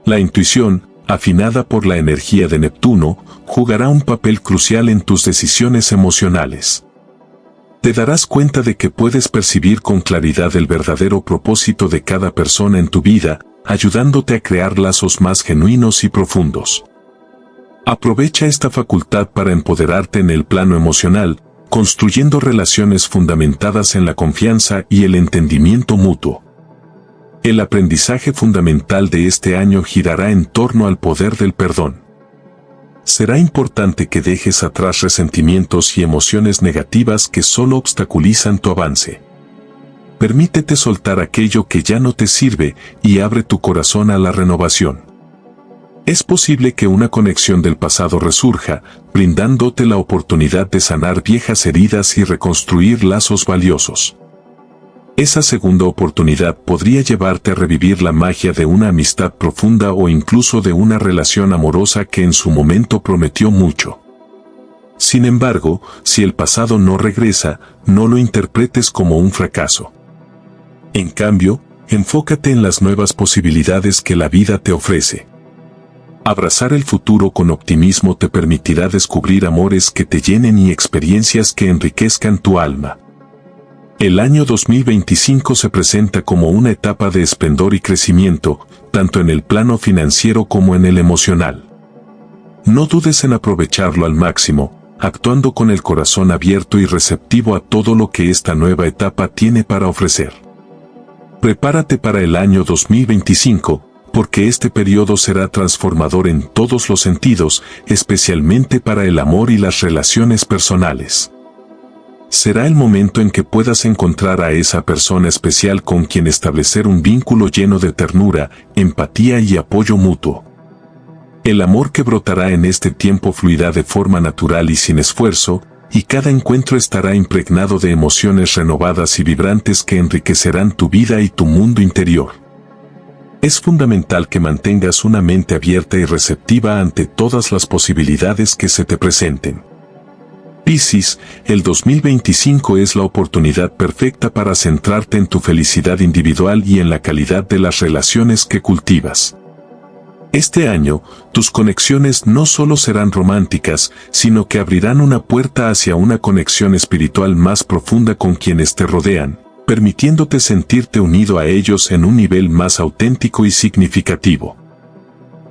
La intuición, afinada por la energía de Neptuno, jugará un papel crucial en tus decisiones emocionales. Te darás cuenta de que puedes percibir con claridad el verdadero propósito de cada persona en tu vida, ayudándote a crear lazos más genuinos y profundos. Aprovecha esta facultad para empoderarte en el plano emocional, construyendo relaciones fundamentadas en la confianza y el entendimiento mutuo. El aprendizaje fundamental de este año girará en torno al poder del perdón. Será importante que dejes atrás resentimientos y emociones negativas que solo obstaculizan tu avance. Permítete soltar aquello que ya no te sirve y abre tu corazón a la renovación. Es posible que una conexión del pasado resurja, brindándote la oportunidad de sanar viejas heridas y reconstruir lazos valiosos. Esa segunda oportunidad podría llevarte a revivir la magia de una amistad profunda o incluso de una relación amorosa que en su momento prometió mucho. Sin embargo, si el pasado no regresa, no lo interpretes como un fracaso. En cambio, enfócate en las nuevas posibilidades que la vida te ofrece. Abrazar el futuro con optimismo te permitirá descubrir amores que te llenen y experiencias que enriquezcan tu alma. El año 2025 se presenta como una etapa de esplendor y crecimiento, tanto en el plano financiero como en el emocional. No dudes en aprovecharlo al máximo, actuando con el corazón abierto y receptivo a todo lo que esta nueva etapa tiene para ofrecer. Prepárate para el año 2025, porque este periodo será transformador en todos los sentidos, especialmente para el amor y las relaciones personales. Será el momento en que puedas encontrar a esa persona especial con quien establecer un vínculo lleno de ternura, empatía y apoyo mutuo. El amor que brotará en este tiempo fluirá de forma natural y sin esfuerzo, y cada encuentro estará impregnado de emociones renovadas y vibrantes que enriquecerán tu vida y tu mundo interior. Es fundamental que mantengas una mente abierta y receptiva ante todas las posibilidades que se te presenten. Piscis, el 2025 es la oportunidad perfecta para centrarte en tu felicidad individual y en la calidad de las relaciones que cultivas. Este año, tus conexiones no solo serán románticas, sino que abrirán una puerta hacia una conexión espiritual más profunda con quienes te rodean, permitiéndote sentirte unido a ellos en un nivel más auténtico y significativo.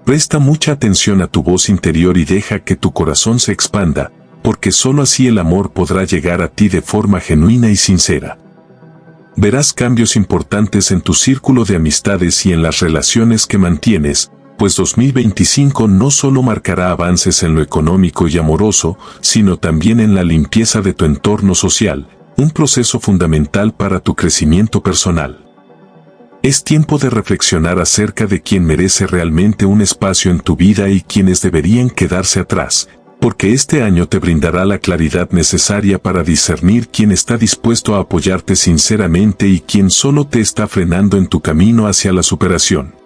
Presta mucha atención a tu voz interior y deja que tu corazón se expanda, porque solo así el amor podrá llegar a ti de forma genuina y sincera. Verás cambios importantes en tu círculo de amistades y en las relaciones que mantienes, pues 2025 no solo marcará avances en lo económico y amoroso, sino también en la limpieza de tu entorno social, un proceso fundamental para tu crecimiento personal. Es tiempo de reflexionar acerca de quién merece realmente un espacio en tu vida y quiénes deberían quedarse atrás, porque este año te brindará la claridad necesaria para discernir quién está dispuesto a apoyarte sinceramente y quién solo te está frenando en tu camino hacia la superación.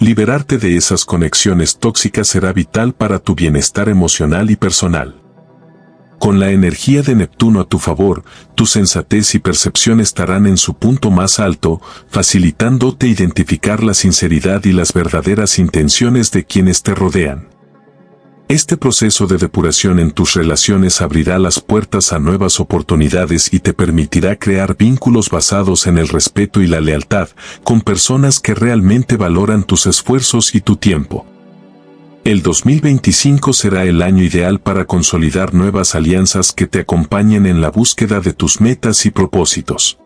Liberarte de esas conexiones tóxicas será vital para tu bienestar emocional y personal. Con la energía de Neptuno a tu favor, tu sensatez y percepción estarán en su punto más alto, facilitándote identificar la sinceridad y las verdaderas intenciones de quienes te rodean. Este proceso de depuración en tus relaciones abrirá las puertas a nuevas oportunidades y te permitirá crear vínculos basados en el respeto y la lealtad, con personas que realmente valoran tus esfuerzos y tu tiempo. El 2025 será el año ideal para consolidar nuevas alianzas que te acompañen en la búsqueda de tus metas y propósitos.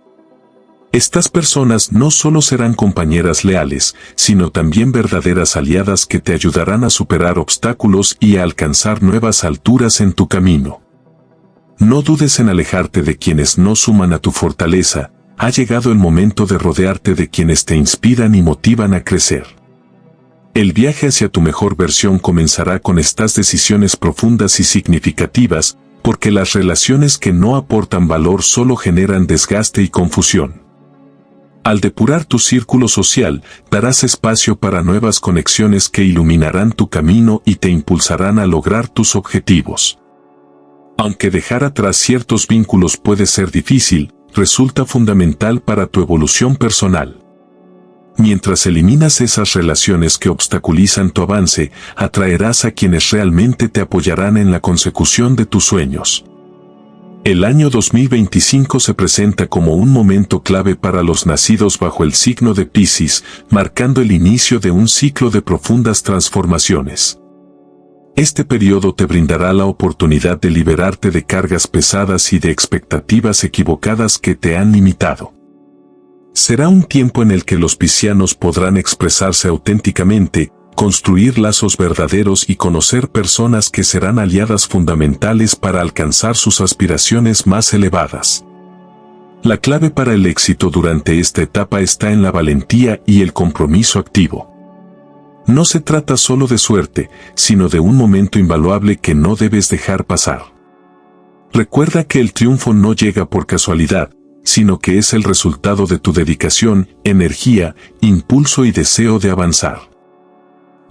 Estas personas no solo serán compañeras leales, sino también verdaderas aliadas que te ayudarán a superar obstáculos y a alcanzar nuevas alturas en tu camino. No dudes en alejarte de quienes no suman a tu fortaleza, ha llegado el momento de rodearte de quienes te inspiran y motivan a crecer. El viaje hacia tu mejor versión comenzará con estas decisiones profundas y significativas, porque las relaciones que no aportan valor solo generan desgaste y confusión. Al depurar tu círculo social, darás espacio para nuevas conexiones que iluminarán tu camino y te impulsarán a lograr tus objetivos. Aunque dejar atrás ciertos vínculos puede ser difícil, resulta fundamental para tu evolución personal. Mientras eliminas esas relaciones que obstaculizan tu avance, atraerás a quienes realmente te apoyarán en la consecución de tus sueños. El año 2025 se presenta como un momento clave para los nacidos bajo el signo de Piscis, marcando el inicio de un ciclo de profundas transformaciones. Este periodo te brindará la oportunidad de liberarte de cargas pesadas y de expectativas equivocadas que te han limitado. Será un tiempo en el que los piscianos podrán expresarse auténticamente, construir lazos verdaderos y conocer personas que serán aliadas fundamentales para alcanzar sus aspiraciones más elevadas. La clave para el éxito durante esta etapa está en la valentía y el compromiso activo. No se trata solo de suerte, sino de un momento invaluable que no debes dejar pasar. Recuerda que el triunfo no llega por casualidad, sino que es el resultado de tu dedicación, energía, impulso y deseo de avanzar.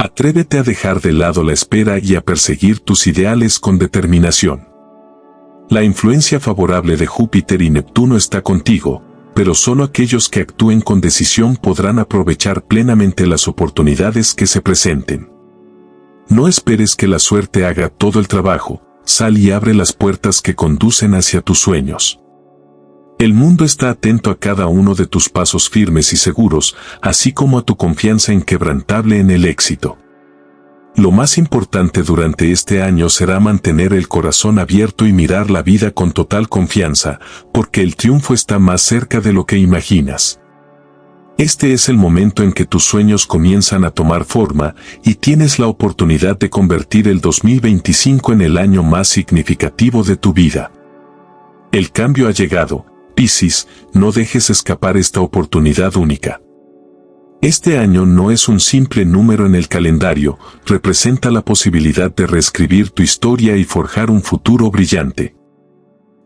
Atrévete a dejar de lado la espera y a perseguir tus ideales con determinación. La influencia favorable de Júpiter y Neptuno está contigo, pero solo aquellos que actúen con decisión podrán aprovechar plenamente las oportunidades que se presenten. No esperes que la suerte haga todo el trabajo, sal y abre las puertas que conducen hacia tus sueños. El mundo está atento a cada uno de tus pasos firmes y seguros, así como a tu confianza inquebrantable en el éxito. Lo más importante durante este año será mantener el corazón abierto y mirar la vida con total confianza, porque el triunfo está más cerca de lo que imaginas. Este es el momento en que tus sueños comienzan a tomar forma y tienes la oportunidad de convertir el 2025 en el año más significativo de tu vida. El cambio ha llegado. Piscis, no dejes escapar esta oportunidad única. Este año no es un simple número en el calendario, representa la posibilidad de reescribir tu historia y forjar un futuro brillante.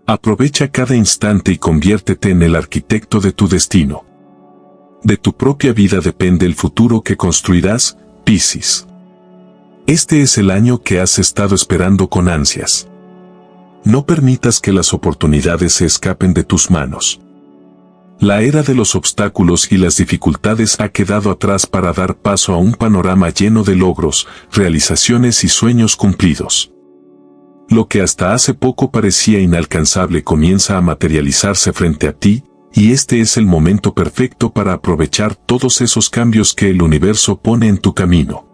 Aprovecha cada instante y conviértete en el arquitecto de tu destino. De tu propia vida depende el futuro que construirás, Piscis. Este es el año que has estado esperando con ansias. No permitas que las oportunidades se escapen de tus manos. La era de los obstáculos y las dificultades ha quedado atrás para dar paso a un panorama lleno de logros, realizaciones y sueños cumplidos. Lo que hasta hace poco parecía inalcanzable comienza a materializarse frente a ti, y este es el momento perfecto para aprovechar todos esos cambios que el universo pone en tu camino.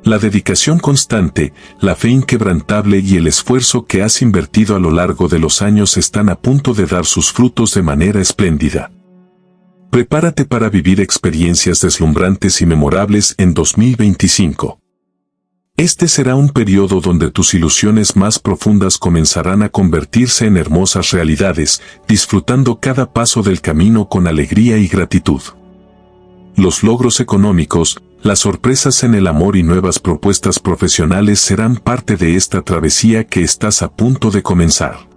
La dedicación constante, la fe inquebrantable y el esfuerzo que has invertido a lo largo de los años están a punto de dar sus frutos de manera espléndida. Prepárate para vivir experiencias deslumbrantes y memorables en 2025. Este será un periodo donde tus ilusiones más profundas comenzarán a convertirse en hermosas realidades, disfrutando cada paso del camino con alegría y gratitud. Los logros económicos, las sorpresas en el amor y nuevas propuestas profesionales serán parte de esta travesía que estás a punto de comenzar.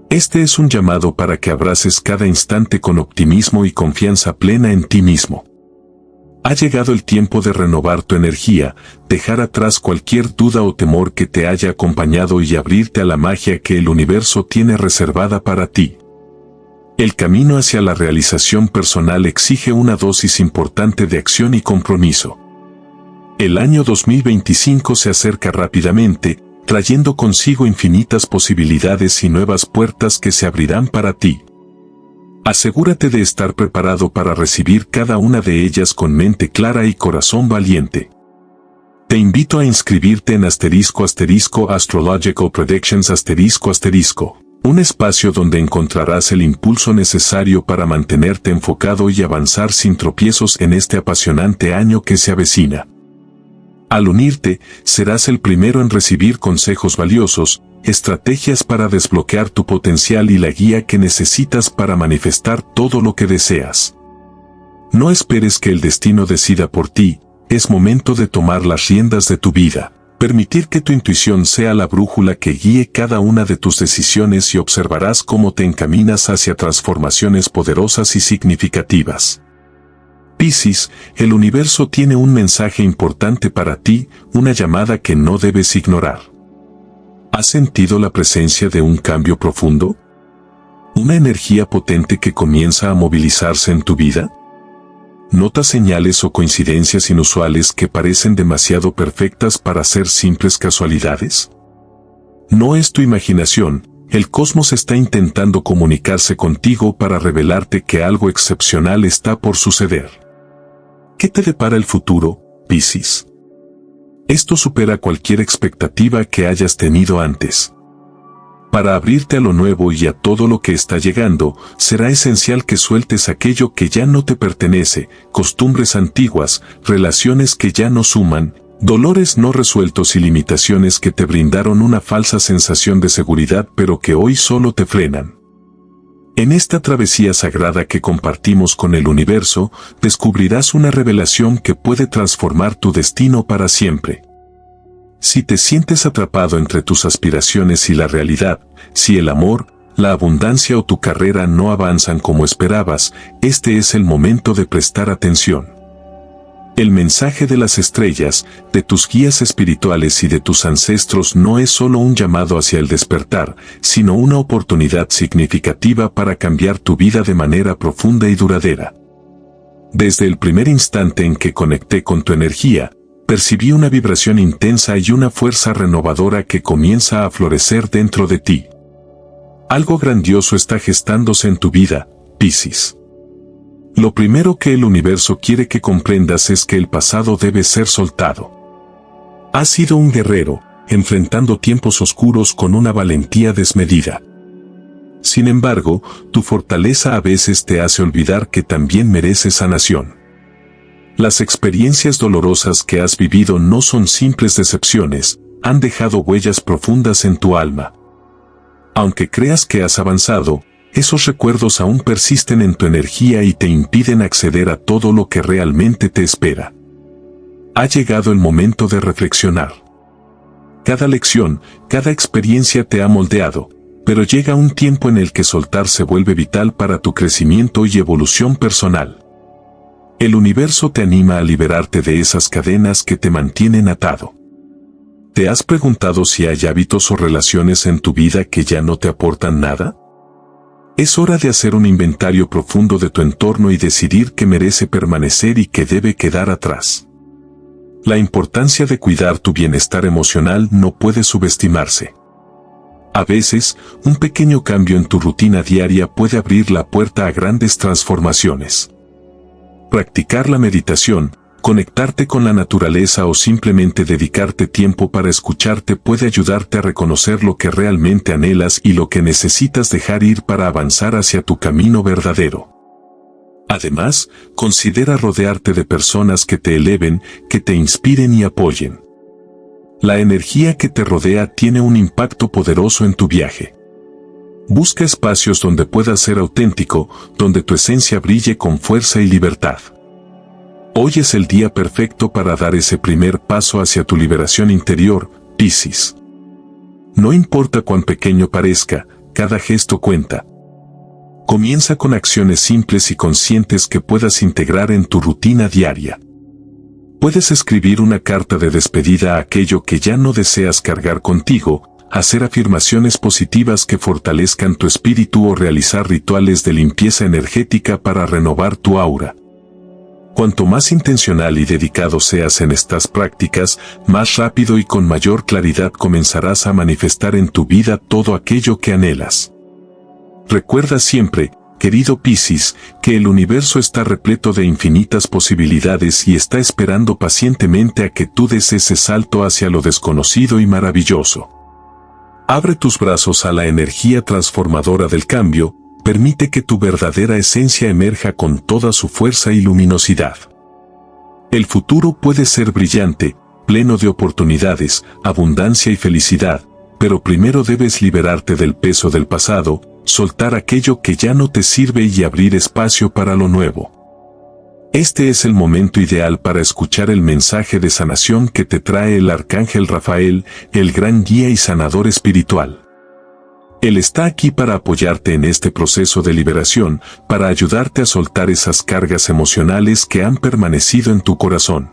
Este es un llamado para que abraces cada instante con optimismo y confianza plena en ti mismo. Ha llegado el tiempo de renovar tu energía, dejar atrás cualquier duda o temor que te haya acompañado y abrirte a la magia que el universo tiene reservada para ti. El camino hacia la realización personal exige una dosis importante de acción y compromiso. El año 2025 se acerca rápidamente, trayendo consigo infinitas posibilidades y nuevas puertas que se abrirán para ti. Asegúrate de estar preparado para recibir cada una de ellas con mente clara y corazón valiente. Te invito a inscribirte en *Astrological Predictions *, un espacio donde encontrarás el impulso necesario para mantenerte enfocado y avanzar sin tropiezos en este apasionante año que se avecina. Al unirte, serás el primero en recibir consejos valiosos, estrategias para desbloquear tu potencial y la guía que necesitas para manifestar todo lo que deseas. No esperes que el destino decida por ti, es momento de tomar las riendas de tu vida. Permitir que tu intuición sea la brújula que guíe cada una de tus decisiones y observarás cómo te encaminas hacia transformaciones poderosas y significativas. Piscis, el universo tiene un mensaje importante para ti, una llamada que no debes ignorar. ¿Has sentido la presencia de un cambio profundo? ¿Una energía potente que comienza a movilizarse en tu vida? ¿Notas señales o coincidencias inusuales que parecen demasiado perfectas para ser simples casualidades? No es tu imaginación, el cosmos está intentando comunicarse contigo para revelarte que algo excepcional está por suceder. ¿Qué te depara el futuro, Piscis? Esto supera cualquier expectativa que hayas tenido antes. Para abrirte a lo nuevo y a todo lo que está llegando, será esencial que sueltes aquello que ya no te pertenece, costumbres antiguas, relaciones que ya no suman, dolores no resueltos y limitaciones que te brindaron una falsa sensación de seguridad pero que hoy solo te frenan. En esta travesía sagrada que compartimos con el universo, descubrirás una revelación que puede transformar tu destino para siempre. Si te sientes atrapado entre tus aspiraciones y la realidad, si el amor, la abundancia o tu carrera no avanzan como esperabas, este es el momento de prestar atención. El mensaje de las estrellas, de tus guías espirituales y de tus ancestros no es solo un llamado hacia el despertar, sino una oportunidad significativa para cambiar tu vida de manera profunda y duradera. Desde el primer instante en que conecté con tu energía, percibí una vibración intensa y una fuerza renovadora que comienza a florecer dentro de ti. Algo grandioso está gestándose en tu vida, Piscis. Lo primero que el universo quiere que comprendas es que el pasado debe ser soltado. Has sido un guerrero, enfrentando tiempos oscuros con una valentía desmedida. Sin embargo, tu fortaleza a veces te hace olvidar que también mereces sanación. Las experiencias dolorosas que has vivido no son simples decepciones, han dejado huellas profundas en tu alma. Aunque creas que has avanzado, esos recuerdos aún persisten en tu energía y te impiden acceder a todo lo que realmente te espera. Ha llegado el momento de reflexionar. Cada lección, cada experiencia te ha moldeado, pero llega un tiempo en el que soltar se vuelve vital para tu crecimiento y evolución personal. El universo te anima a liberarte de esas cadenas que te mantienen atado. ¿Te has preguntado si hay hábitos o relaciones en tu vida que ya no te aportan nada? Es hora de hacer un inventario profundo de tu entorno y decidir qué merece permanecer y qué debe quedar atrás. La importancia de cuidar tu bienestar emocional no puede subestimarse. A veces, un pequeño cambio en tu rutina diaria puede abrir la puerta a grandes transformaciones. Practicar la meditación, conectarte con la naturaleza o simplemente dedicarte tiempo para escucharte puede ayudarte a reconocer lo que realmente anhelas y lo que necesitas dejar ir para avanzar hacia tu camino verdadero. Además, considera rodearte de personas que te eleven, que te inspiren y apoyen. La energía que te rodea tiene un impacto poderoso en tu viaje. Busca espacios donde puedas ser auténtico, donde tu esencia brille con fuerza y libertad. Hoy es el día perfecto para dar ese primer paso hacia tu liberación interior, Piscis. No importa cuán pequeño parezca, cada gesto cuenta. Comienza con acciones simples y conscientes que puedas integrar en tu rutina diaria. Puedes escribir una carta de despedida a aquello que ya no deseas cargar contigo, hacer afirmaciones positivas que fortalezcan tu espíritu o realizar rituales de limpieza energética para renovar tu aura. Cuanto más intencional y dedicado seas en estas prácticas, más rápido y con mayor claridad comenzarás a manifestar en tu vida todo aquello que anhelas. Recuerda siempre, querido Piscis, que el universo está repleto de infinitas posibilidades y está esperando pacientemente a que tú des ese salto hacia lo desconocido y maravilloso. Abre tus brazos a la energía transformadora del cambio. Permite que tu verdadera esencia emerja con toda su fuerza y luminosidad. El futuro puede ser brillante, pleno de oportunidades, abundancia y felicidad, pero primero debes liberarte del peso del pasado, soltar aquello que ya no te sirve y abrir espacio para lo nuevo. Este es el momento ideal para escuchar el mensaje de sanación que te trae el Arcángel Rafael, el gran guía y sanador espiritual. Él está aquí para apoyarte en este proceso de liberación, para ayudarte a soltar esas cargas emocionales que han permanecido en tu corazón.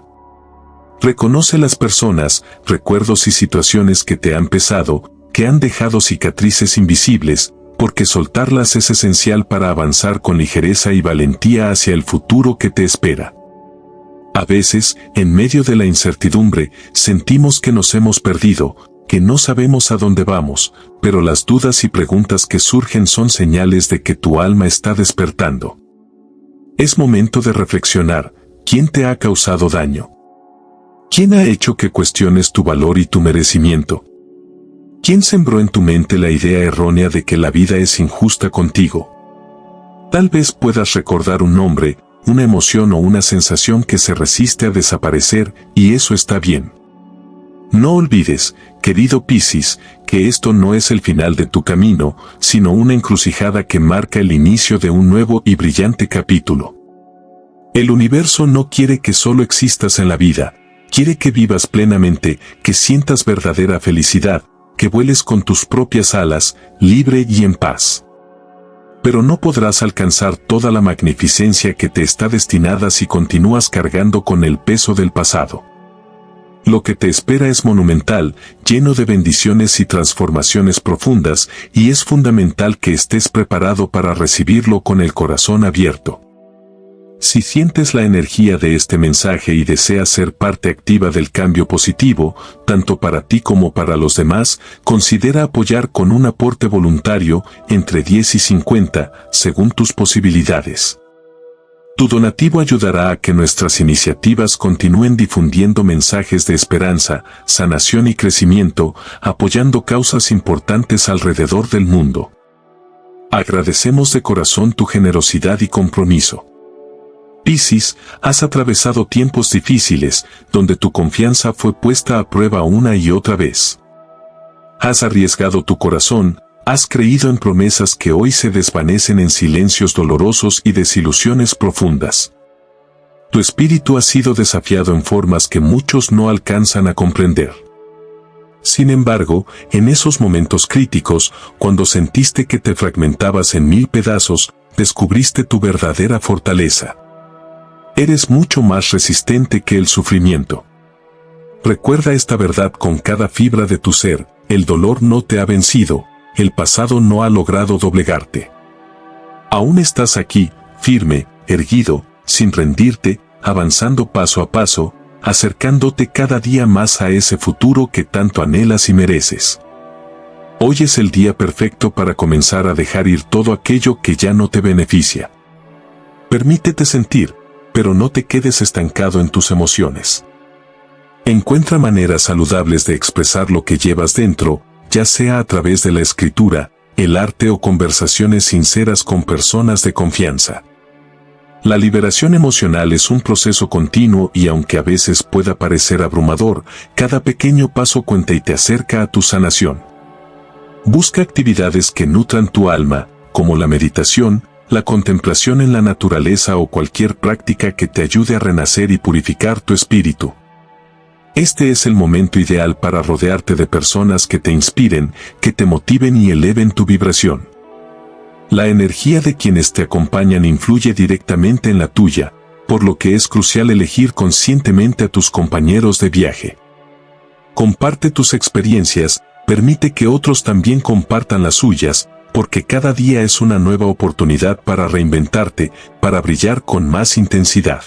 Reconoce las personas, recuerdos y situaciones que te han pesado, que han dejado cicatrices invisibles, porque soltarlas es esencial para avanzar con ligereza y valentía hacia el futuro que te espera. A veces, en medio de la incertidumbre, sentimos que nos hemos perdido, que no sabemos a dónde vamos, pero las dudas y preguntas que surgen son señales de que tu alma está despertando. Es momento de reflexionar, ¿quién te ha causado daño? ¿Quién ha hecho que cuestiones tu valor y tu merecimiento? ¿Quién sembró en tu mente la idea errónea de que la vida es injusta contigo? Tal vez puedas recordar un nombre, una emoción o una sensación que se resiste a desaparecer, y eso está bien. No olvides, querido Piscis, que esto no es el final de tu camino, sino una encrucijada que marca el inicio de un nuevo y brillante capítulo. El universo no quiere que solo existas en la vida, quiere que vivas plenamente, que sientas verdadera felicidad, que vueles con tus propias alas, libre y en paz. Pero no podrás alcanzar toda la magnificencia que te está destinada si continúas cargando con el peso del pasado. Lo que te espera es monumental, lleno de bendiciones y transformaciones profundas, y es fundamental que estés preparado para recibirlo con el corazón abierto. Si sientes la energía de este mensaje y deseas ser parte activa del cambio positivo, tanto para ti como para los demás, considera apoyar con un aporte voluntario entre 10 y 50, según tus posibilidades. Tu donativo ayudará a que nuestras iniciativas continúen difundiendo mensajes de esperanza, sanación y crecimiento, apoyando causas importantes alrededor del mundo. Agradecemos de corazón tu generosidad y compromiso. Piscis, has atravesado tiempos difíciles, donde tu confianza fue puesta a prueba una y otra vez. Has arriesgado tu corazón, has creído en promesas que hoy se desvanecen en silencios dolorosos y desilusiones profundas. Tu espíritu ha sido desafiado en formas que muchos no alcanzan a comprender. Sin embargo, en esos momentos críticos, cuando sentiste que te fragmentabas en 1000 pedazos, descubriste tu verdadera fortaleza. Eres mucho más resistente que el sufrimiento. Recuerda esta verdad con cada fibra de tu ser: el dolor no te ha vencido, el pasado no ha logrado doblegarte. Aún estás aquí, firme, erguido, sin rendirte, avanzando paso a paso, acercándote cada día más a ese futuro que tanto anhelas y mereces. Hoy es el día perfecto para comenzar a dejar ir todo aquello que ya no te beneficia. Permítete sentir, pero no te quedes estancado en tus emociones. Encuentra maneras saludables de expresar lo que llevas dentro, ya sea a través de la escritura, el arte o conversaciones sinceras con personas de confianza. La liberación emocional es un proceso continuo y aunque a veces pueda parecer abrumador, cada pequeño paso cuenta y te acerca a tu sanación. Busca actividades que nutran tu alma, como la meditación, la contemplación en la naturaleza o cualquier práctica que te ayude a renacer y purificar tu espíritu. Este es el momento ideal para rodearte de personas que te inspiren, que te motiven y eleven tu vibración. La energía de quienes te acompañan influye directamente en la tuya, por lo que es crucial elegir conscientemente a tus compañeros de viaje. Comparte tus experiencias, permite que otros también compartan las suyas, porque cada día es una nueva oportunidad para reinventarte, para brillar con más intensidad.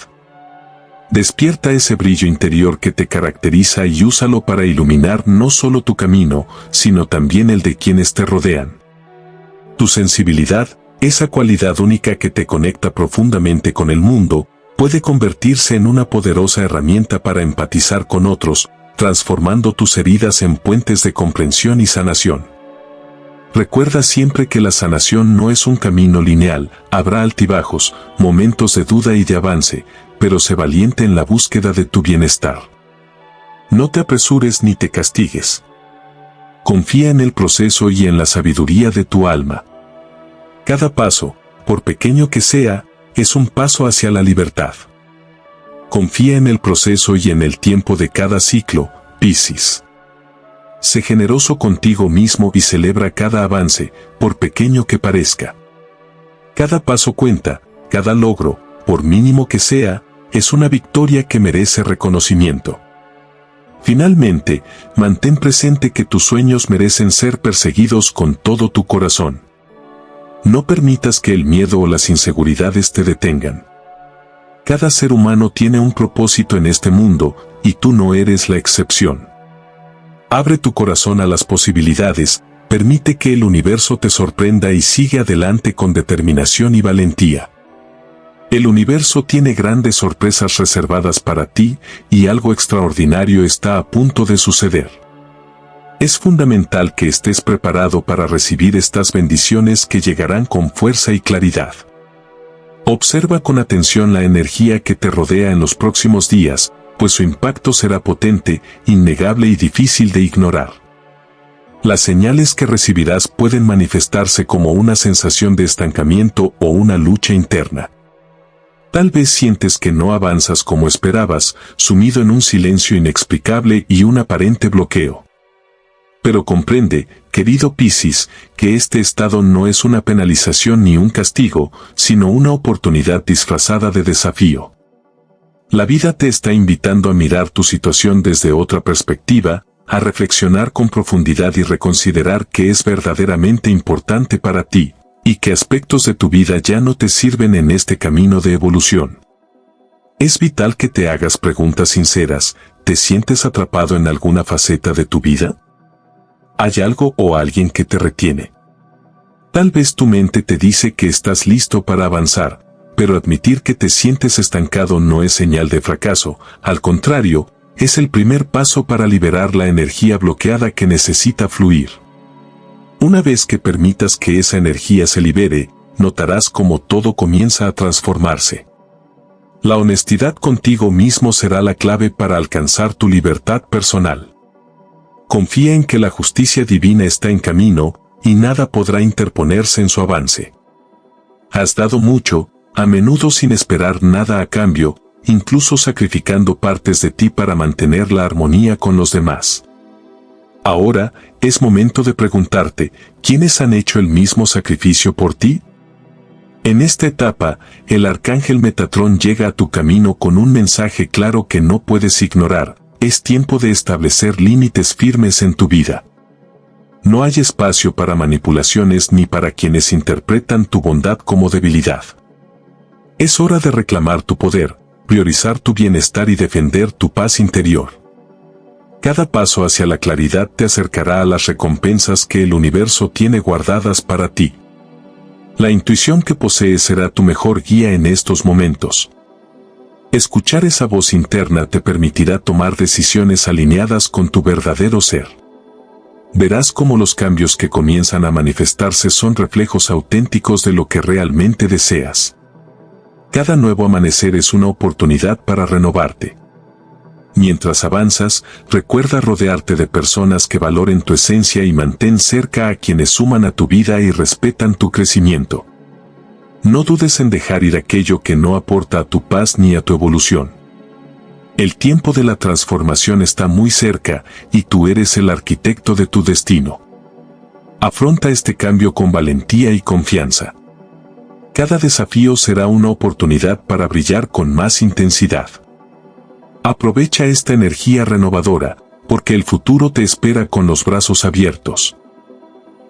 Despierta ese brillo interior que te caracteriza y úsalo para iluminar no solo tu camino, sino también el de quienes te rodean. Tu sensibilidad, esa cualidad única que te conecta profundamente con el mundo, puede convertirse en una poderosa herramienta para empatizar con otros, transformando tus heridas en puentes de comprensión y sanación. Recuerda siempre que la sanación no es un camino lineal, habrá altibajos, momentos de duda y de avance, pero sé valiente en la búsqueda de tu bienestar. No te apresures ni te castigues. Confía en el proceso y en la sabiduría de tu alma. Cada paso, por pequeño que sea, es un paso hacia la libertad. Confía en el proceso y en el tiempo de cada ciclo, Piscis. Sé generoso contigo mismo y celebra cada avance, por pequeño que parezca. Cada paso cuenta, cada logro, por mínimo que sea, es una victoria que merece reconocimiento. Finalmente, mantén presente que tus sueños merecen ser perseguidos con todo tu corazón. No permitas que el miedo o las inseguridades te detengan. Cada ser humano tiene un propósito en este mundo, y tú no eres la excepción. Abre tu corazón a las posibilidades, permite que el universo te sorprenda y sigue adelante con determinación y valentía. El universo tiene grandes sorpresas reservadas para ti, y algo extraordinario está a punto de suceder. Es fundamental que estés preparado para recibir estas bendiciones que llegarán con fuerza y claridad. Observa con atención la energía que te rodea en los próximos días, pues su impacto será potente, innegable y difícil de ignorar. Las señales que recibirás pueden manifestarse como una sensación de estancamiento o una lucha interna. Tal vez sientes que no avanzas como esperabas, sumido en un silencio inexplicable y un aparente bloqueo. Pero comprende, querido Piscis, que este estado no es una penalización ni un castigo, sino una oportunidad disfrazada de desafío. La vida te está invitando a mirar tu situación desde otra perspectiva, a reflexionar con profundidad y reconsiderar qué es verdaderamente importante para ti, y qué aspectos de tu vida ya no te sirven en este camino de evolución. Es vital que te hagas preguntas sinceras. ¿Te sientes atrapado en alguna faceta de tu vida? ¿Hay algo o alguien que te retiene? Tal vez tu mente te dice que estás listo para avanzar, pero admitir que te sientes estancado no es señal de fracaso, al contrario, es el primer paso para liberar la energía bloqueada que necesita fluir. Una vez que permitas que esa energía se libere, notarás cómo todo comienza a transformarse. La honestidad contigo mismo será la clave para alcanzar tu libertad personal. Confía en que la justicia divina está en camino, y nada podrá interponerse en su avance. Has dado mucho, a menudo sin esperar nada a cambio, incluso sacrificando partes de ti para mantener la armonía con los demás. Ahora, es momento de preguntarte, ¿quiénes han hecho el mismo sacrificio por ti? En esta etapa, el arcángel Metatrón llega a tu camino con un mensaje claro que no puedes ignorar: es tiempo de establecer límites firmes en tu vida. No hay espacio para manipulaciones ni para quienes interpretan tu bondad como debilidad. Es hora de reclamar tu poder, priorizar tu bienestar y defender tu paz interior. Cada paso hacia la claridad te acercará a las recompensas que el universo tiene guardadas para ti. La intuición que posees será tu mejor guía en estos momentos. Escuchar esa voz interna te permitirá tomar decisiones alineadas con tu verdadero ser. Verás cómo los cambios que comienzan a manifestarse son reflejos auténticos de lo que realmente deseas. Cada nuevo amanecer es una oportunidad para renovarte. Mientras avanzas, recuerda rodearte de personas que valoren tu esencia y mantén cerca a quienes suman a tu vida y respetan tu crecimiento. No dudes en dejar ir aquello que no aporta a tu paz ni a tu evolución. El tiempo de la transformación está muy cerca y tú eres el arquitecto de tu destino. Afronta este cambio con valentía y confianza. Cada desafío será una oportunidad para brillar con más intensidad. Aprovecha esta energía renovadora, porque el futuro te espera con los brazos abiertos.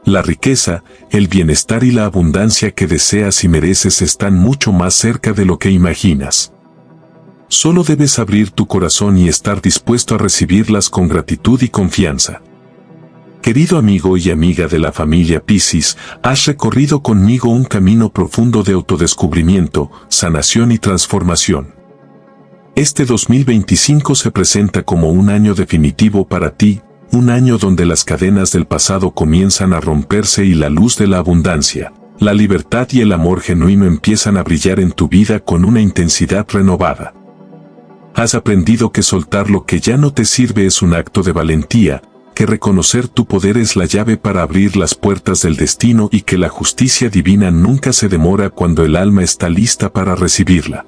La riqueza, el bienestar y la abundancia que deseas y mereces están mucho más cerca de lo que imaginas. Solo debes abrir tu corazón y estar dispuesto a recibirlas con gratitud y confianza. Querido amigo y amiga de la familia Piscis, has recorrido conmigo un camino profundo de autodescubrimiento, sanación y transformación. Este 2025 se presenta como un año definitivo para ti, un año donde las cadenas del pasado comienzan a romperse y la luz de la abundancia, la libertad y el amor genuino empiezan a brillar en tu vida con una intensidad renovada. Has aprendido que soltar lo que ya no te sirve es un acto de valentía, que reconocer tu poder es la llave para abrir las puertas del destino y que la justicia divina nunca se demora cuando el alma está lista para recibirla.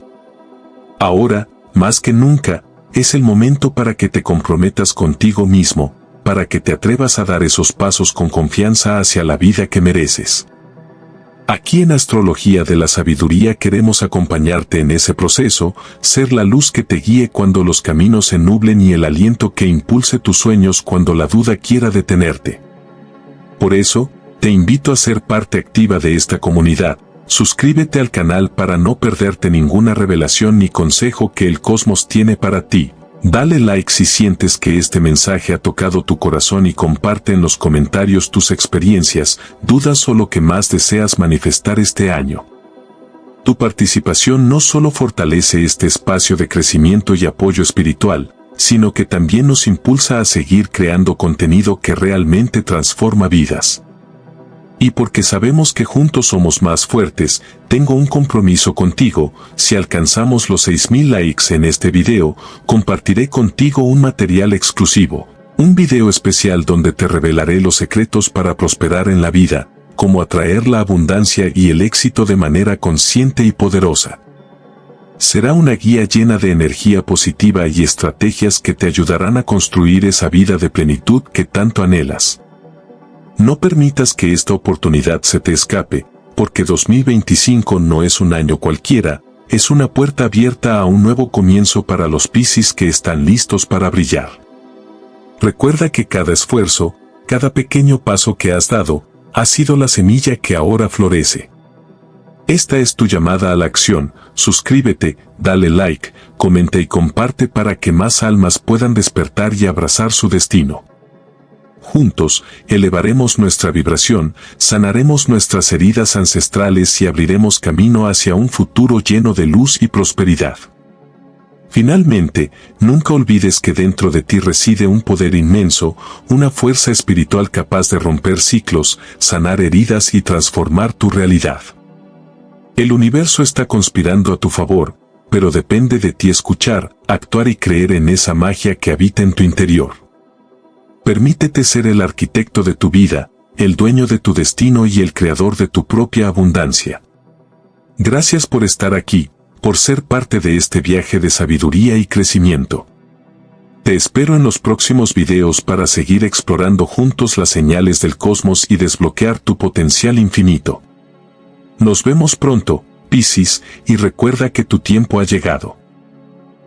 Ahora, más que nunca, es el momento para que te comprometas contigo mismo, para que te atrevas a dar esos pasos con confianza hacia la vida que mereces. Aquí en Astrología de la Sabiduría queremos acompañarte en ese proceso, ser la luz que te guíe cuando los caminos se nublen y el aliento que impulse tus sueños cuando la duda quiera detenerte. Por eso, te invito a ser parte activa de esta comunidad. Suscríbete al canal para no perderte ninguna revelación ni consejo que el cosmos tiene para ti. Dale like si sientes que este mensaje ha tocado tu corazón y comparte en los comentarios tus experiencias, dudas o lo que más deseas manifestar este año. Tu participación no solo fortalece este espacio de crecimiento y apoyo espiritual, sino que también nos impulsa a seguir creando contenido que realmente transforma vidas. Y porque sabemos que juntos somos más fuertes, tengo un compromiso contigo. Si alcanzamos los 6,000 likes en este video, compartiré contigo un material exclusivo, un video especial donde te revelaré los secretos para prosperar en la vida, cómo atraer la abundancia y el éxito de manera consciente y poderosa. Será una guía llena de energía positiva y estrategias que te ayudarán a construir esa vida de plenitud que tanto anhelas. No permitas que esta oportunidad se te escape, porque 2025 no es un año cualquiera, es una puerta abierta a un nuevo comienzo para los Piscis que están listos para brillar. Recuerda que cada esfuerzo, cada pequeño paso que has dado, ha sido la semilla que ahora florece. Esta es tu llamada a la acción. Suscríbete, dale like, comenta y comparte para que más almas puedan despertar y abrazar su destino. Juntos, elevaremos nuestra vibración, sanaremos nuestras heridas ancestrales y abriremos camino hacia un futuro lleno de luz y prosperidad. Finalmente, nunca olvides que dentro de ti reside un poder inmenso, una fuerza espiritual capaz de romper ciclos, sanar heridas y transformar tu realidad. El universo está conspirando a tu favor, pero depende de ti escuchar, actuar y creer en esa magia que habita en tu interior. Permítete ser el arquitecto de tu vida, el dueño de tu destino y el creador de tu propia abundancia. Gracias por estar aquí, por ser parte de este viaje de sabiduría y crecimiento. Te espero en los próximos videos para seguir explorando juntos las señales del cosmos y desbloquear tu potencial infinito. Nos vemos pronto, Piscis, y recuerda que tu tiempo ha llegado.